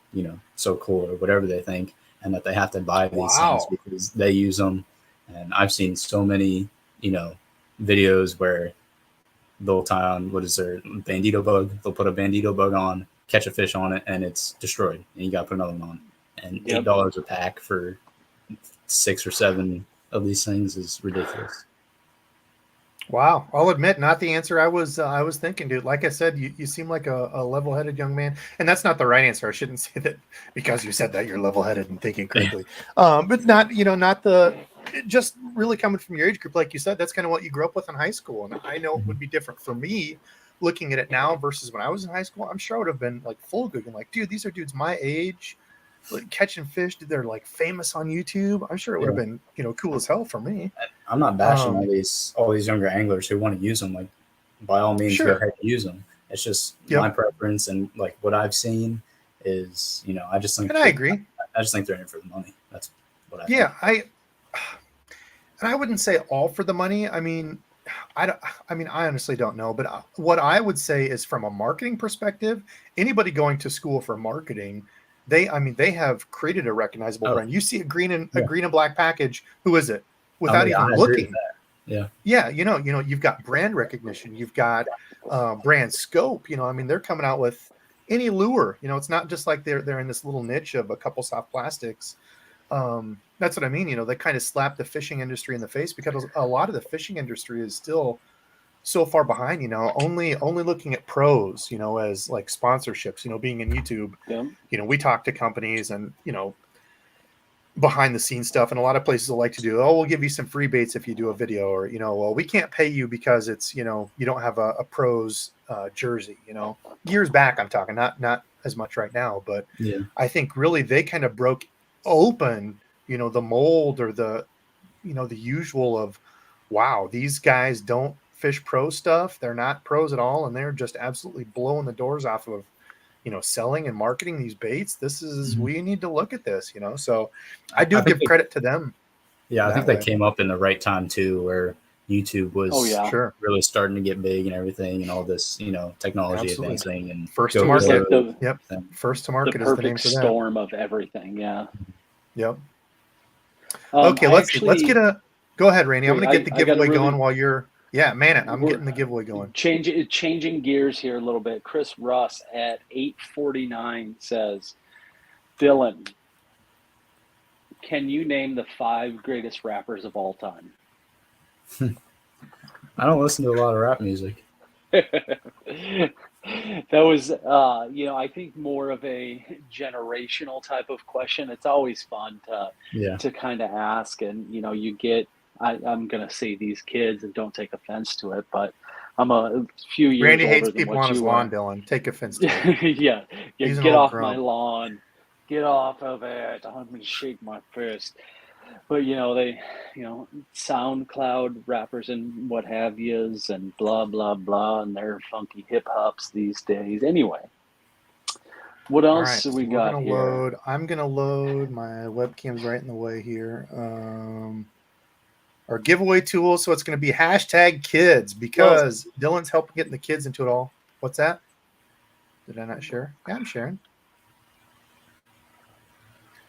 so cool or whatever they think, and that they have to buy these things because they use them. And I've seen so many, videos where they'll tie on, what is their bandito bug? They'll put a bandito bug on, catch a fish on it, and it's destroyed. And you got to put another one on. And $8 a pack for 6 or 7 of these things is ridiculous. Wow. I'll admit, not the answer I was thinking, dude. Like I said, you seem like a level-headed young man, and that's not the right answer. I shouldn't say that because you said that you're level-headed and thinking correctly. But not just really coming from your age group. Like you said, that's kind of what you grew up with in high school. And I know it would be different for me looking at it now versus when I was in high school. I'm sure I would have been like full Googan, like, dude, these are dudes my age, like, catching fish. They're like famous on YouTube. I'm sure it would have been, cool as hell for me. I'm not bashing all these younger anglers who want to use them. Like, by all means, go ahead and use them. It's just my preference, and like what I've seen is, I just think. And I agree. I just think they're in it for the money. That's what I think. And I wouldn't say all for the money. I mean, I honestly don't know. But what I would say is, from a marketing perspective, anybody going to school for marketing, they have created a recognizable brand. You see a green and black package. Who is it? Without even looking. Yeah. You've got brand recognition. You've got brand scope. They're coming out with any lure. It's not just like they're in this little niche of a couple soft plastics. That's what I mean. They kind of slap the fishing industry in the face because a lot of the fishing industry is still so far behind, only looking at pros, as like sponsorships, being in YouTube, we talk to companies and, behind the scenes stuff. And a lot of places will like to do, we'll give you some free baits if you do a video, or, well, we can't pay you because it's, you don't have a pros jersey, years back, I'm talking, not as much right now, but I think really they kind of broke open, the mold or the usual of, wow, these guys don't fish pro stuff. They're not pros at all. And they're just absolutely blowing the doors off of, selling and marketing these baits. This is, we need to look at this, so I do give credit to them. Yeah. I think they came up in the right time too, where, YouTube was Sure. really starting to get big and everything, and all this, technology Absolutely. advancing and First to It was market. like Yep. First to the market is the name perfect for that. storm of everything. Yeah. Yep. Okay, let's get a. Go ahead, Randy. I'm going to get the giveaway going while you're. Yeah, man, I'm getting the giveaway going. Changing gears here a little bit. Chris Russ at 8:49 says, Dylan, can you name the 5 greatest rappers of all time? I don't listen to a lot of rap music. That was, I think more of a generational type of question. It's always fun to kind of ask, and you get. I'm gonna say these kids, and don't take offense to it, but I'm a few years Randy older hates than people what on his you lawn, are. Dylan. Take offense to it. Yeah, He's an get old off grump. my lawn, get off of it. Let me shake my fist. But they, SoundCloud rappers and what have yous, and blah blah blah, and their funky hip hops these days. Anyway, what else we got here? I'm gonna load. My webcam's right in the way here. Our giveaway tool, so it's gonna be #kids because Dylan's helping getting the kids into it all. What's that? Did I not share? Yeah, I'm sharing.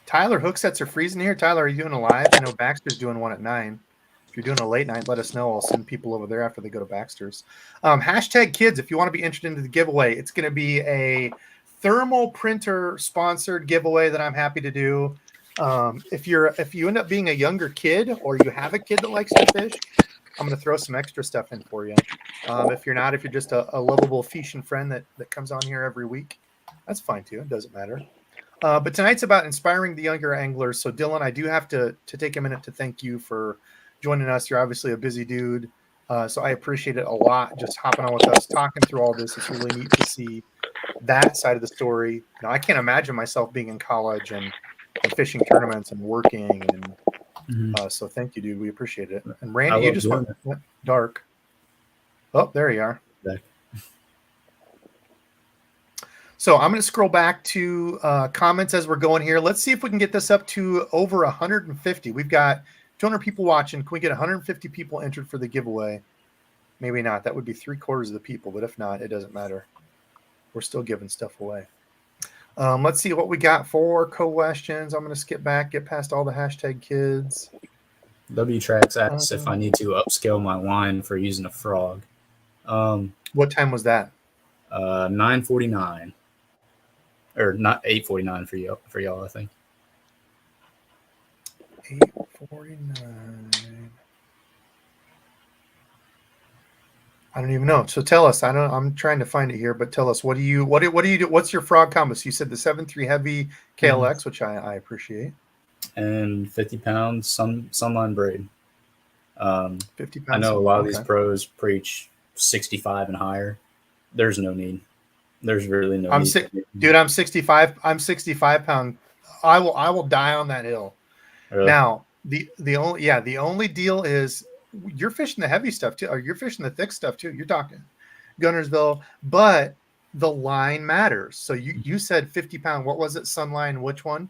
Tyler, hook sets are freezing here. Tyler, are you doing a live? I know Baxter's doing one at 9. If you're doing a late night, let us know. I'll send people over there after they go to Baxter's. #kids, if you want to be interested in the giveaway, it's going to be a thermal printer sponsored giveaway that I'm happy to do. If you end up being a younger kid or you have a kid that likes to fish, I'm going to throw some extra stuff in for you. If you're not, if you're just a lovable fishing friend that comes on here every week, that's fine too. It doesn't matter. But tonight's about inspiring the younger anglers. So, Dylan, I do have to take a minute to thank you for joining us. You're obviously a busy dude. So I appreciate it a lot. Just hopping on with us, talking through all this. It's really neat to see that side of the story. I can't imagine myself being in college and fishing tournaments and working. And so thank you, dude. We appreciate it. And Randy, you just went dark. Oh, there you are. Back. So I'm going to scroll back to comments as we're going here. Let's see if we can get this up to over 150. We've got 200 people watching. Can we get 150 people entered for the giveaway? Maybe not. That would be 3/4 of the people. But if not, it doesn't matter. We're still giving stuff away. Let's see what we got for questions. I'm going to skip back, get past all the #kids. W-Trax asks if I need to upscale my line for using a frog. What time was that? 9:49. Or not 8:49 for y'all, I think. 8:49. I don't even know. So tell us. I'm trying to find it here, but tell us what do you do? What's your frog combo? So you said the 7.3 heavy KLX, which I appreciate, and 50 pounds sunline braid. 50 pounds. I know a lot of these pros preach 65 and higher. There's no need. There's really no need. Dude, I'm 65. I'm 65 pound. I will die on that hill. Really? Now, the only deal is you're fishing the heavy stuff too, or you're fishing the thick stuff too. You're talking Gunnersville, but the line matters. So you said 50 pound. What was it? Sunline, which one?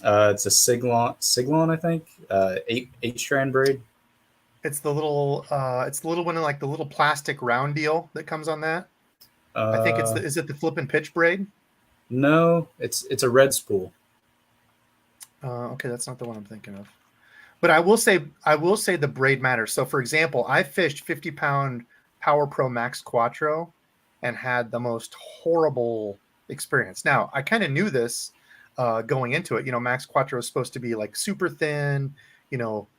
It's a Siglon, I think. 8-strand braid. It's the little one in like the little plastic round deal that comes on that. I think is it the flip and pitch braid? No, it's a red spool. Okay, that's not the one I'm thinking of. But I will say the braid matters. So for example, I fished 50 pound Power Pro Max Quattro and had the most horrible experience. Now I kind of knew this going into it. Max Quattro is supposed to be like super thin,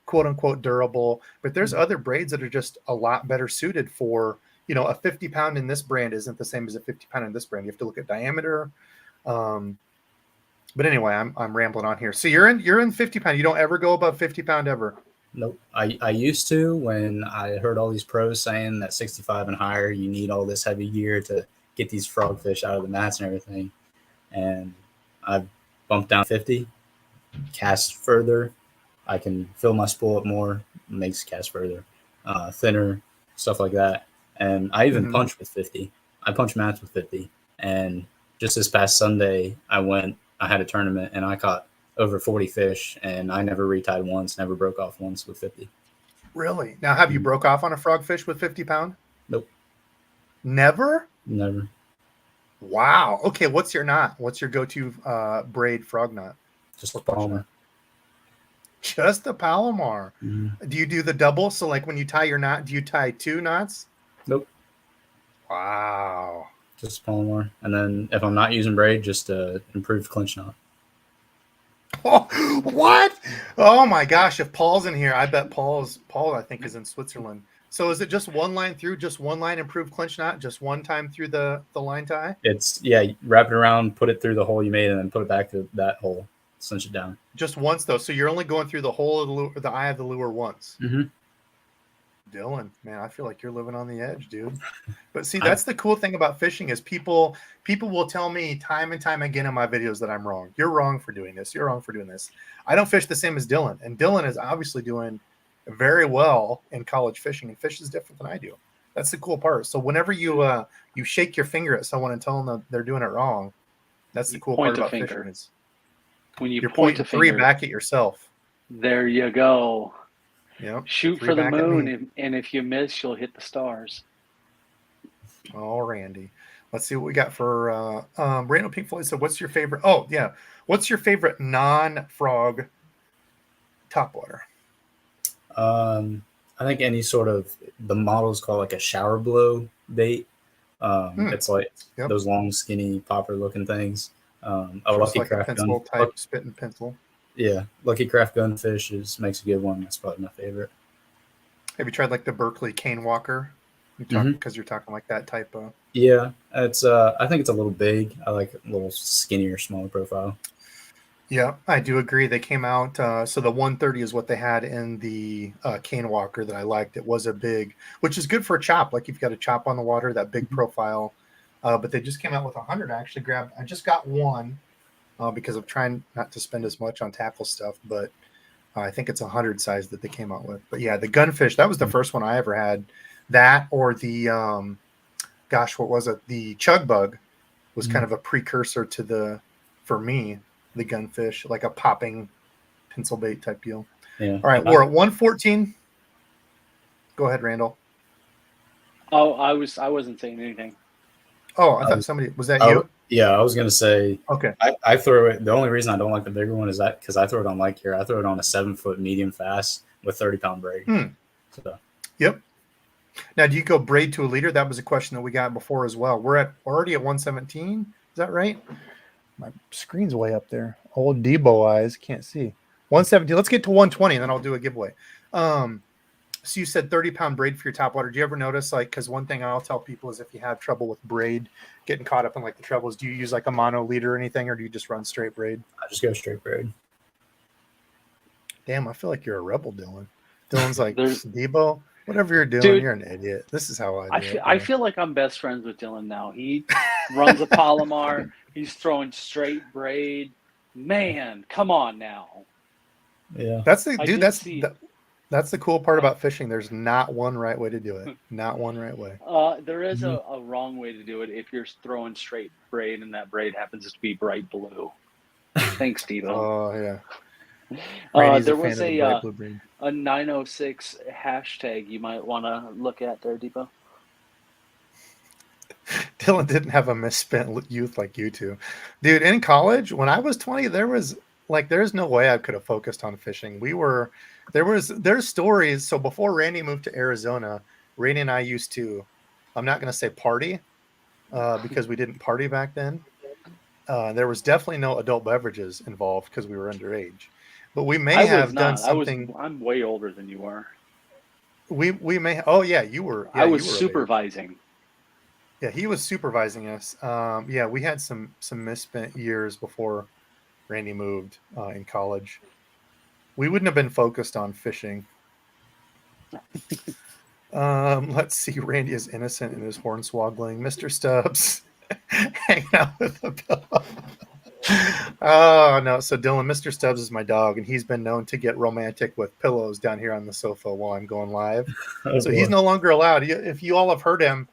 quote unquote durable, but there's other braids that are just a lot better suited for, a 50 pound in this brand isn't the same as a 50 pound in this brand. You have to look at diameter. But anyway, I'm rambling on here. So you're in 50 pound. You don't ever go above 50 pound ever. Nope. I used to when I heard all these pros saying that 65 and higher, you need all this heavy gear to get these frogfish out of the mats and everything. And I've bumped down 50, cast further. I can fill my spool up more, makes cast further, thinner, stuff like that. And I even punch with 50. I punch mats with 50. And just this past Sunday, I had a tournament and I caught over 40 fish and I never retied once, never broke off once with 50. Really? Now, have you broke off on a frogfish with 50 pound? Nope. Never? Never. Wow. Okay. What's your knot? What's your go-to braid frog knot? Just a Palmer. Just a Palomar. Mm-hmm. Do you do the double? So like when you tie your knot, do you tie 2 knots? Nope. Wow. Just Palomar. And then if I'm not using braid, just improved clinch knot. Oh, what? Oh my gosh! If Paul's in here, I bet Paul I think is in Switzerland. So is it just one line through, just one line improved clinch knot, just one time through the line tie? It's wrap it around, put it through the hole you made, and then put it back to that hole. Cinch it down. Just once though, so you're only going through the hole of the lure, the eye of the lure once. Mm-hmm. Dylan, man, I feel like you're living on the edge, dude. But see, that's the cool thing about fishing is people will tell me time and time again in my videos that I'm wrong. You're wrong for doing this. You're wrong for doing this. I don't fish the same as Dylan, and Dylan is obviously doing very well in college fishing, and fishes different than I do. That's the cool part. So whenever you shake your finger at someone and tell them that they're doing it wrong, that's the cool part about fishing. Is when you you're point pointing a 3 finger back at yourself. There you go. Yep. Shoot 3 for the back at me. moon, and if you miss, you'll hit the stars. Oh, Randy. Let's see what we got for Randall Pink Floyd said, what's your favorite? Oh, yeah. What's your favorite non-frog topwater? I think any sort of, the model is called like a shower blow bait. It's like those long, skinny, popper looking things. A Lucky like Craft a pencil gun type spitting pencil. Yeah, Lucky Craft gunfish makes a good one. That's probably my favorite. Have you tried like the Berkeley cane walker? Because you're talking like that type of. Yeah, it's. I think it's a little big. I like a little skinnier, smaller profile. Yeah, I do agree. They came out. So the 130 is what they had in the cane walker that I liked. It was a big, which is good for a chop. Like you've got a chop on the water, that big profile. But they just came out with 100. I just got one. Because I'm trying not to spend as much on tackle stuff, but I think it's 100 size that they came out with. But yeah, the gunfish, that was the first one I ever had. That or the, what was it? The chug bug was kind of a precursor to for me, the gunfish, like a popping pencil bait type deal. Yeah. All right, we're at 114. Go ahead, Randall. Oh, I wasn't saying anything. Oh, I thought somebody, was that you? Yeah, I was going to say, okay. I throw it. The only reason I don't like the bigger one is that because I throw it on I throw it on a 7-foot medium fast with 30-pound braid. So. Yep. Now, do you go braid to a leader? That was a question that we got before as well. We're already at 117. Is that right? My screen's way up there. Old DEBO eyes. Can't see. 117. Let's get to 120 and then I'll do a giveaway. So you said 30-pound braid for your topwater. Do you ever notice, like, because one thing I'll tell people is if you have trouble with braid, getting caught up in like the trebles, do you use like a mono leader or anything, or do you just run straight braid? I just go straight braid. Damn, I feel like you're a rebel, Dylan. Dylan's like, DEBO, whatever you're doing, dude, you're an idiot. This is how I feel like I'm best friends with Dylan now. He runs a Palomar. He's throwing straight braid. Man, come on now. Yeah, that's the dude. That's the cool part about fishing. There's not one right way to do it. Not one right way. There is a wrong way to do it if you're throwing straight braid and that braid happens to be bright blue. Thanks, Devo. Oh, yeah. There was a 906 hashtag you might want to look at there, Devo. Dylan didn't have a misspent youth like you two. Dude, in college, when I was 20, there's no way I could have focused on fishing. There's stories. So before Randy moved to Arizona, Randy and I used to, I'm not going to say party because we didn't party back then. There was definitely no adult beverages involved because we were underage, but we may have done something. I'm way older than you are. We may. Oh yeah, you were. Yeah, I was supervising. Yeah, he was supervising us. Yeah, we had some misspent years before Randy moved in college. We wouldn't have been focused on fishing. Let's see. Randy is innocent in his hornswoggling. Mr. Stubbs hanging out with a pillow. Oh, no. So, Dylan, Mr. Stubbs is my dog, and he's been known to get romantic with pillows down here on the sofa while I'm going live. He's no longer allowed. If you all have heard him,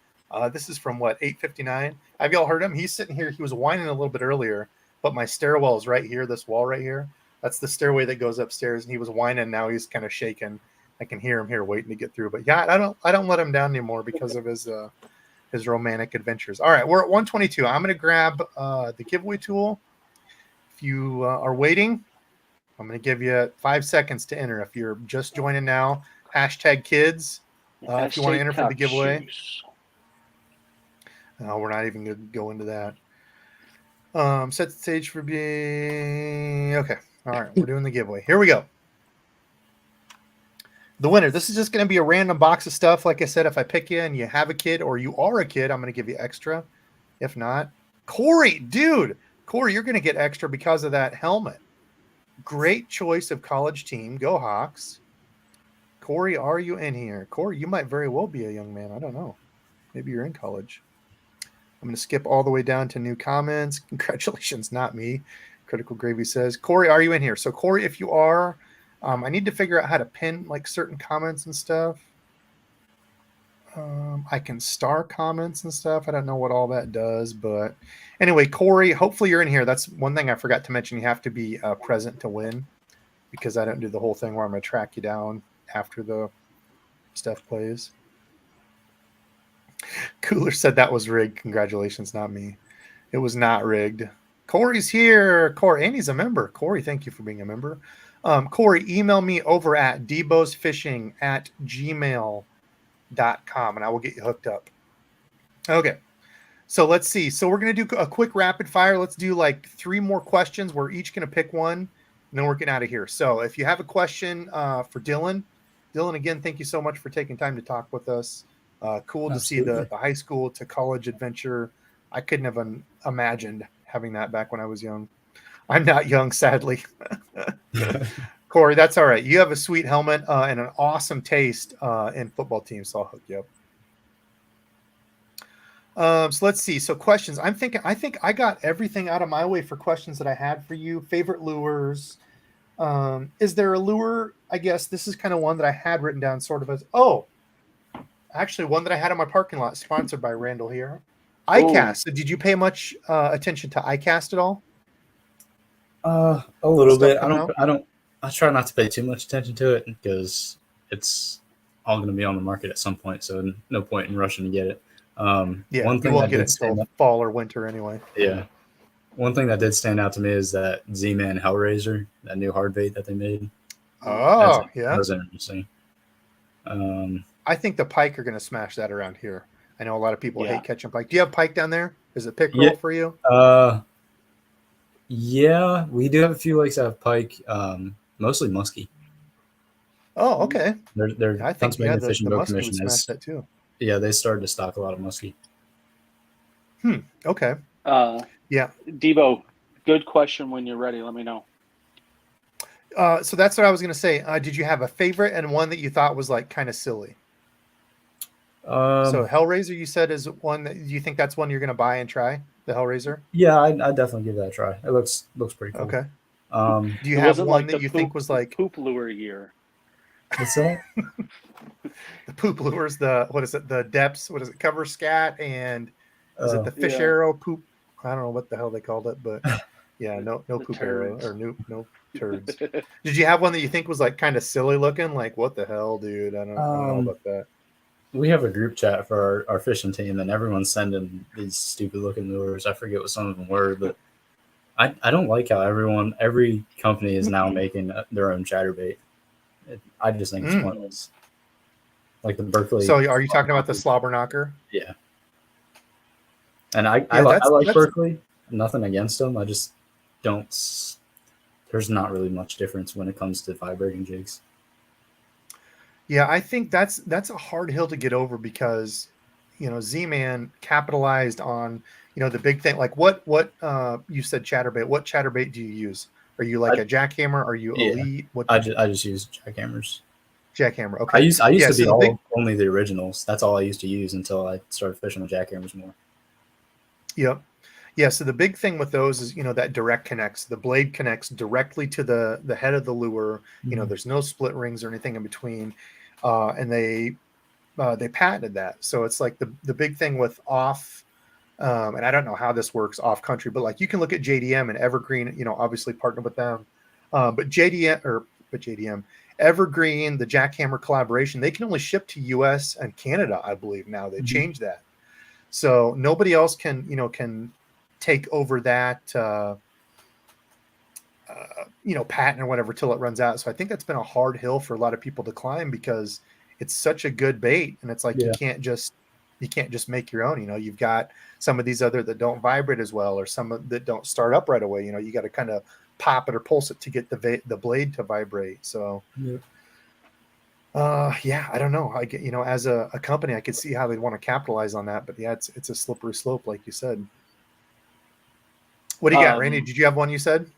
this is from, 8:59? Have you all heard him? He's sitting here. He was whining a little bit earlier, but my stairwell is right here, this wall right here. That's the stairway that goes upstairs, and he was whining. Now he's kind of shaking I can hear him here waiting to get through. But yeah, I don't let him down anymore because of his romantic adventures. All right, we're at 122. I'm going to grab the giveaway tool. If you are waiting, I'm going to give you 5 seconds to enter. If you're just joining now, #kids. If you want to enter for the giveaway. We're not even going to go into that. Set the stage for being okay. All right, we're doing the giveaway. Here we go. The winner. This is just going to be a random box of stuff. Like I said, if I pick you and you have a kid or you are a kid, I'm going to give you extra. If not, Corey, dude, Corey, you're going to get extra because of that helmet. Great choice of college team. Go Hawks. Corey, are you in here? Corey, you might very well be a young man. I don't know. Maybe you're in college. I'm going to skip all the way down to new comments. Congratulations, not me. Critical Gravy says, Corey, are you in here? So, Corey, if you are, I need to figure out how to pin like certain comments and stuff. I can star comments and stuff. I don't know what all that does, but anyway, Corey, hopefully you're in here. That's one thing I forgot to mention. You have to be present to win because I don't do the whole thing where I'm going to track you down after the stuff plays. Cooler said that was rigged. Congratulations, not me. It was not rigged. Corey's here. Corey, and he's a member. Corey, thank you for being a member. Corey, email me over at DEBO'Sfishing@gmail.com and I will get you hooked up. Okay. So let's see. So we're going to do a quick rapid fire. Let's do like 3 more questions. We're each going to pick one and then we're getting out of here. So if you have a question for Dylan, again, thank you so much for taking time to talk with us. Cool to see the high school to college adventure. I couldn't have imagined having that back when I was young. I'm not young, sadly. Corey, that's all right. You have a sweet helmet and an awesome taste in football teams, so I'll hook you up. So let's see. So questions. I think I got everything out of my way for questions that I had for you. Favorite lures. Is there a lure? I guess this is kind of one that I had written down sort of as, actually one that I had in my parking lot, sponsored by Randall here. iCast. So did you pay much attention to iCast at all? A little bit. I try not to pay too much attention to it because it's all going to be on the market at some point. So no point in rushing to get it. One thing you won't get it until fall or winter anyway. Yeah. One thing that did stand out to me is that Z-Man Hellraiser, that new hard bait that they made. Oh, that was interesting. I think the pike are going to smash that around here. I know a lot of people hate catching pike. Do you have pike down there? Is it pick roll for you? Yeah, we do have a few lakes that have pike, mostly musky. Oh, okay. I think the Fish and Boat Commission smash that too. Yeah, they started to stock a lot of musky. Okay. Yeah. Debo, good question. When you're ready, let me know. So that's what I was going to say. Did you have a favorite and one that you thought was like kind of silly? So Hellraiser, you said, is one that you think that's one you're going to buy and try, the Hellraiser? Yeah, I'd definitely give that a try. It looks pretty cool. Okay. Do you have one that you think was like poop lure year? What's that? The poop lures, what is it? The depths, what is it? Cover scat and is it the fish arrow poop? I don't know what the hell they called it, but yeah, no poop turds. Arrow or no turds. Did you have one that you think was like kind of silly looking? Like, what the hell, dude? I don't know about that. We have a group chat for our fishing team, and everyone's sending these stupid looking lures. I forget what some of them were, but I don't like how every company is now making their own chatterbait. I just think it's pointless. Like the Berkeley. So are you talking about the slobber knocker? Yeah. And I like Berkeley. Nothing against them. I just don't. There's not really much difference when it comes to vibrating jigs. Yeah, I think that's a hard hill to get over because, Z-Man capitalized on, the big thing. Like what you said chatterbait. What chatterbait do you use? Are you like a jackhammer? Are you elite? I just use jackhammers. Jackhammer. Okay. I used to be only the originals. That's all I used to use until I started fishing with jackhammers more. Yep. Yeah. So the big thing with those is, that direct connects. The blade connects directly to the head of the lure. Mm-hmm. There's no split rings or anything in between. And they patented that. So it's like the big thing with off. And I don't know how this works off country, but like you can look at JDM and Evergreen, obviously partnered with them. But JDM or pitch ADM. Evergreen, the Jackhammer collaboration, they can only ship to US and Canada, I believe now. They changed that. So nobody else can, can take over that, patent or whatever till it runs out. So I think that's been a hard hill for a lot of people to climb because it's such a good bait. And it's like, you can't just make your own, you've got some of these other that don't vibrate as well, or some that don't start up right away. You got to kind of pop it or pulse it to get the blade to vibrate. So, I don't know. I get, as a company, I could see how they'd want to capitalize on that, but yeah, it's a slippery slope, like you said. What do you got, Randy? Did you have one you said?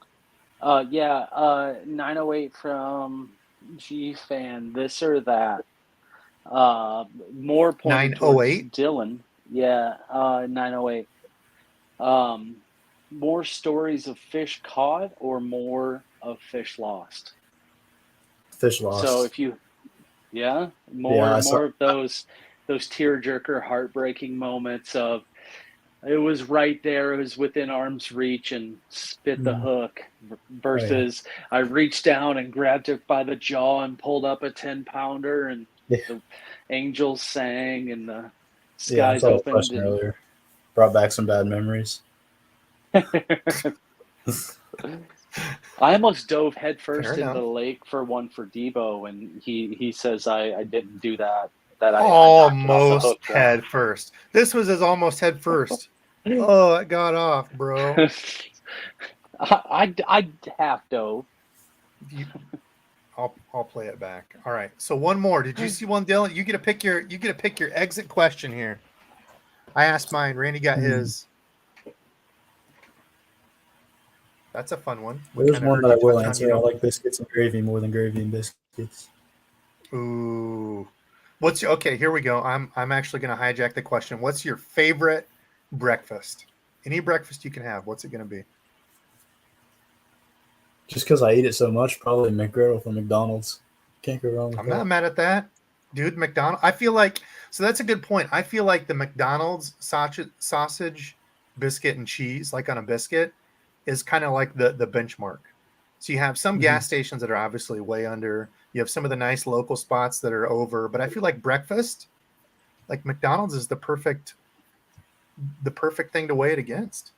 908 from G Fan, this or that. More pointed towards Dylan. 908. More stories of fish caught or more of fish lost? Fish lost. So if you, more of those tearjerker, heartbreaking moments of it was right there, it was within arm's reach and spit the hook, versus I reached down and grabbed it by the jaw and pulled up a 10-pounder and the angels sang and the skies opened. Earlier. Brought back some bad memories. I almost dove headfirst into the lake for one for Debo, and he says I didn't do that. Almost head first. This was his almost head first. Oh, it got off, bro. I half dove. I'll play it back. All right. So one more. Did you see one, Dylan? You get to pick your exit question here. I asked mine. Randy got his. That's a fun one. There's one that I will answer. I like biscuits and gravy more than gravy and biscuits. Ooh. Okay, here we go. I'm actually going to hijack the question. What's your favorite breakfast? Any breakfast you can have. What's it going to be? Just because I eat it so much, probably McGriddle from McDonald's. Can't go wrong with that. I'm not mad at that. Dude, McDonald's. I feel like, so that's a good point. I feel like the McDonald's sausage, biscuit, and cheese, like on a biscuit, is kind of like the benchmark. So you have some gas stations that are obviously way under. You have some of the nice local spots that are over. But I feel like breakfast, like McDonald's, is the perfect thing to weigh it against.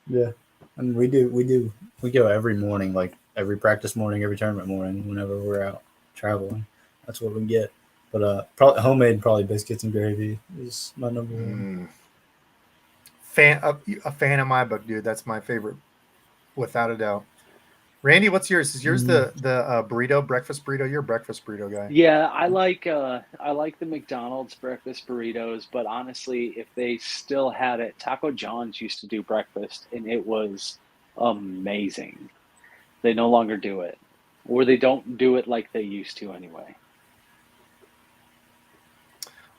Yeah. And we go every morning, like every practice morning, every tournament morning, whenever we're out traveling. That's what we get. But probably homemade, biscuits and gravy is my number one. A fan of my book, dude. That's my favorite, without a doubt. Randy, what's yours? Is yours the burrito, breakfast burrito? You're a breakfast burrito guy. Yeah, I like the McDonald's breakfast burritos, but honestly, if they still had it, Taco John's used to do breakfast, and it was amazing. They no longer do it, or they don't do it like they used to anyway.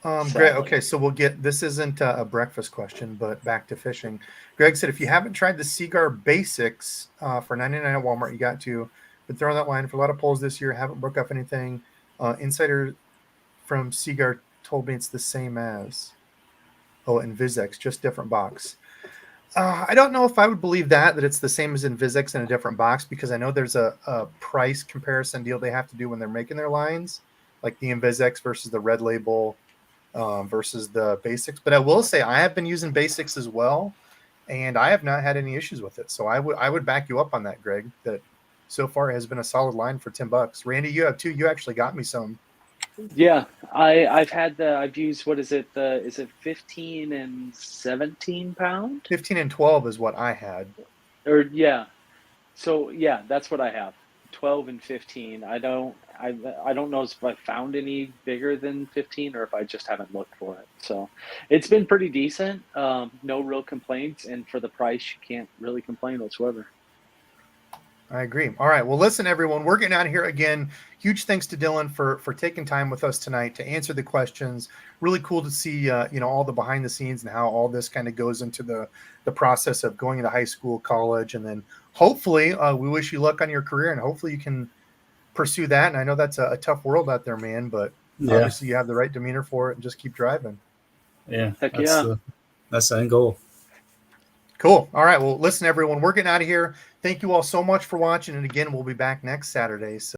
Great. Okay, so we'll get, this isn't a breakfast question, but back to fishing. Greg said, if you haven't tried the Seaguar Basics for $99 at Walmart, you got to. Been throwing that line for a lot of polls this year. Haven't broke up anything. Insider from Seaguar told me it's the same as. Invisex, just different box. I don't know if I would believe that it's the same as Invisex in a different box, because I know there's a price comparison deal they have to do when they're making their lines, like the Invisex versus the Red Label versus the Basics. But I will say I have been using Basics as well, and I have not had any issues with it. So I would back you up on that, Greg, that so far it has been a solid line for $10. Randy, you have too. You actually got me some. Yeah, I've used, what is it? Is it 15 and 17 pound? 15 and 12 is what I had. So yeah, that's what I have. 12 and 15. I don't know if I found any bigger than 15 or if I just haven't looked for it. So it's been pretty decent. No real complaints, and for the price, you can't really complain whatsoever. I agree. All right. Well, listen, everyone, we're getting out of here again. Huge thanks to Dylan for taking time with us tonight to answer the questions. Really cool to see, all the behind the scenes and how all this kind of goes into the process of going into high school, college, and then hopefully we wish you luck on your career, and hopefully you can pursue that. And I know that's a tough world out there, man, but obviously you have the right demeanor for it, and just keep driving. Yeah. That's the end goal. Cool. All right. Well, listen, everyone, we're getting out of here. Thank you all so much for watching. And again, we'll be back next Saturday. So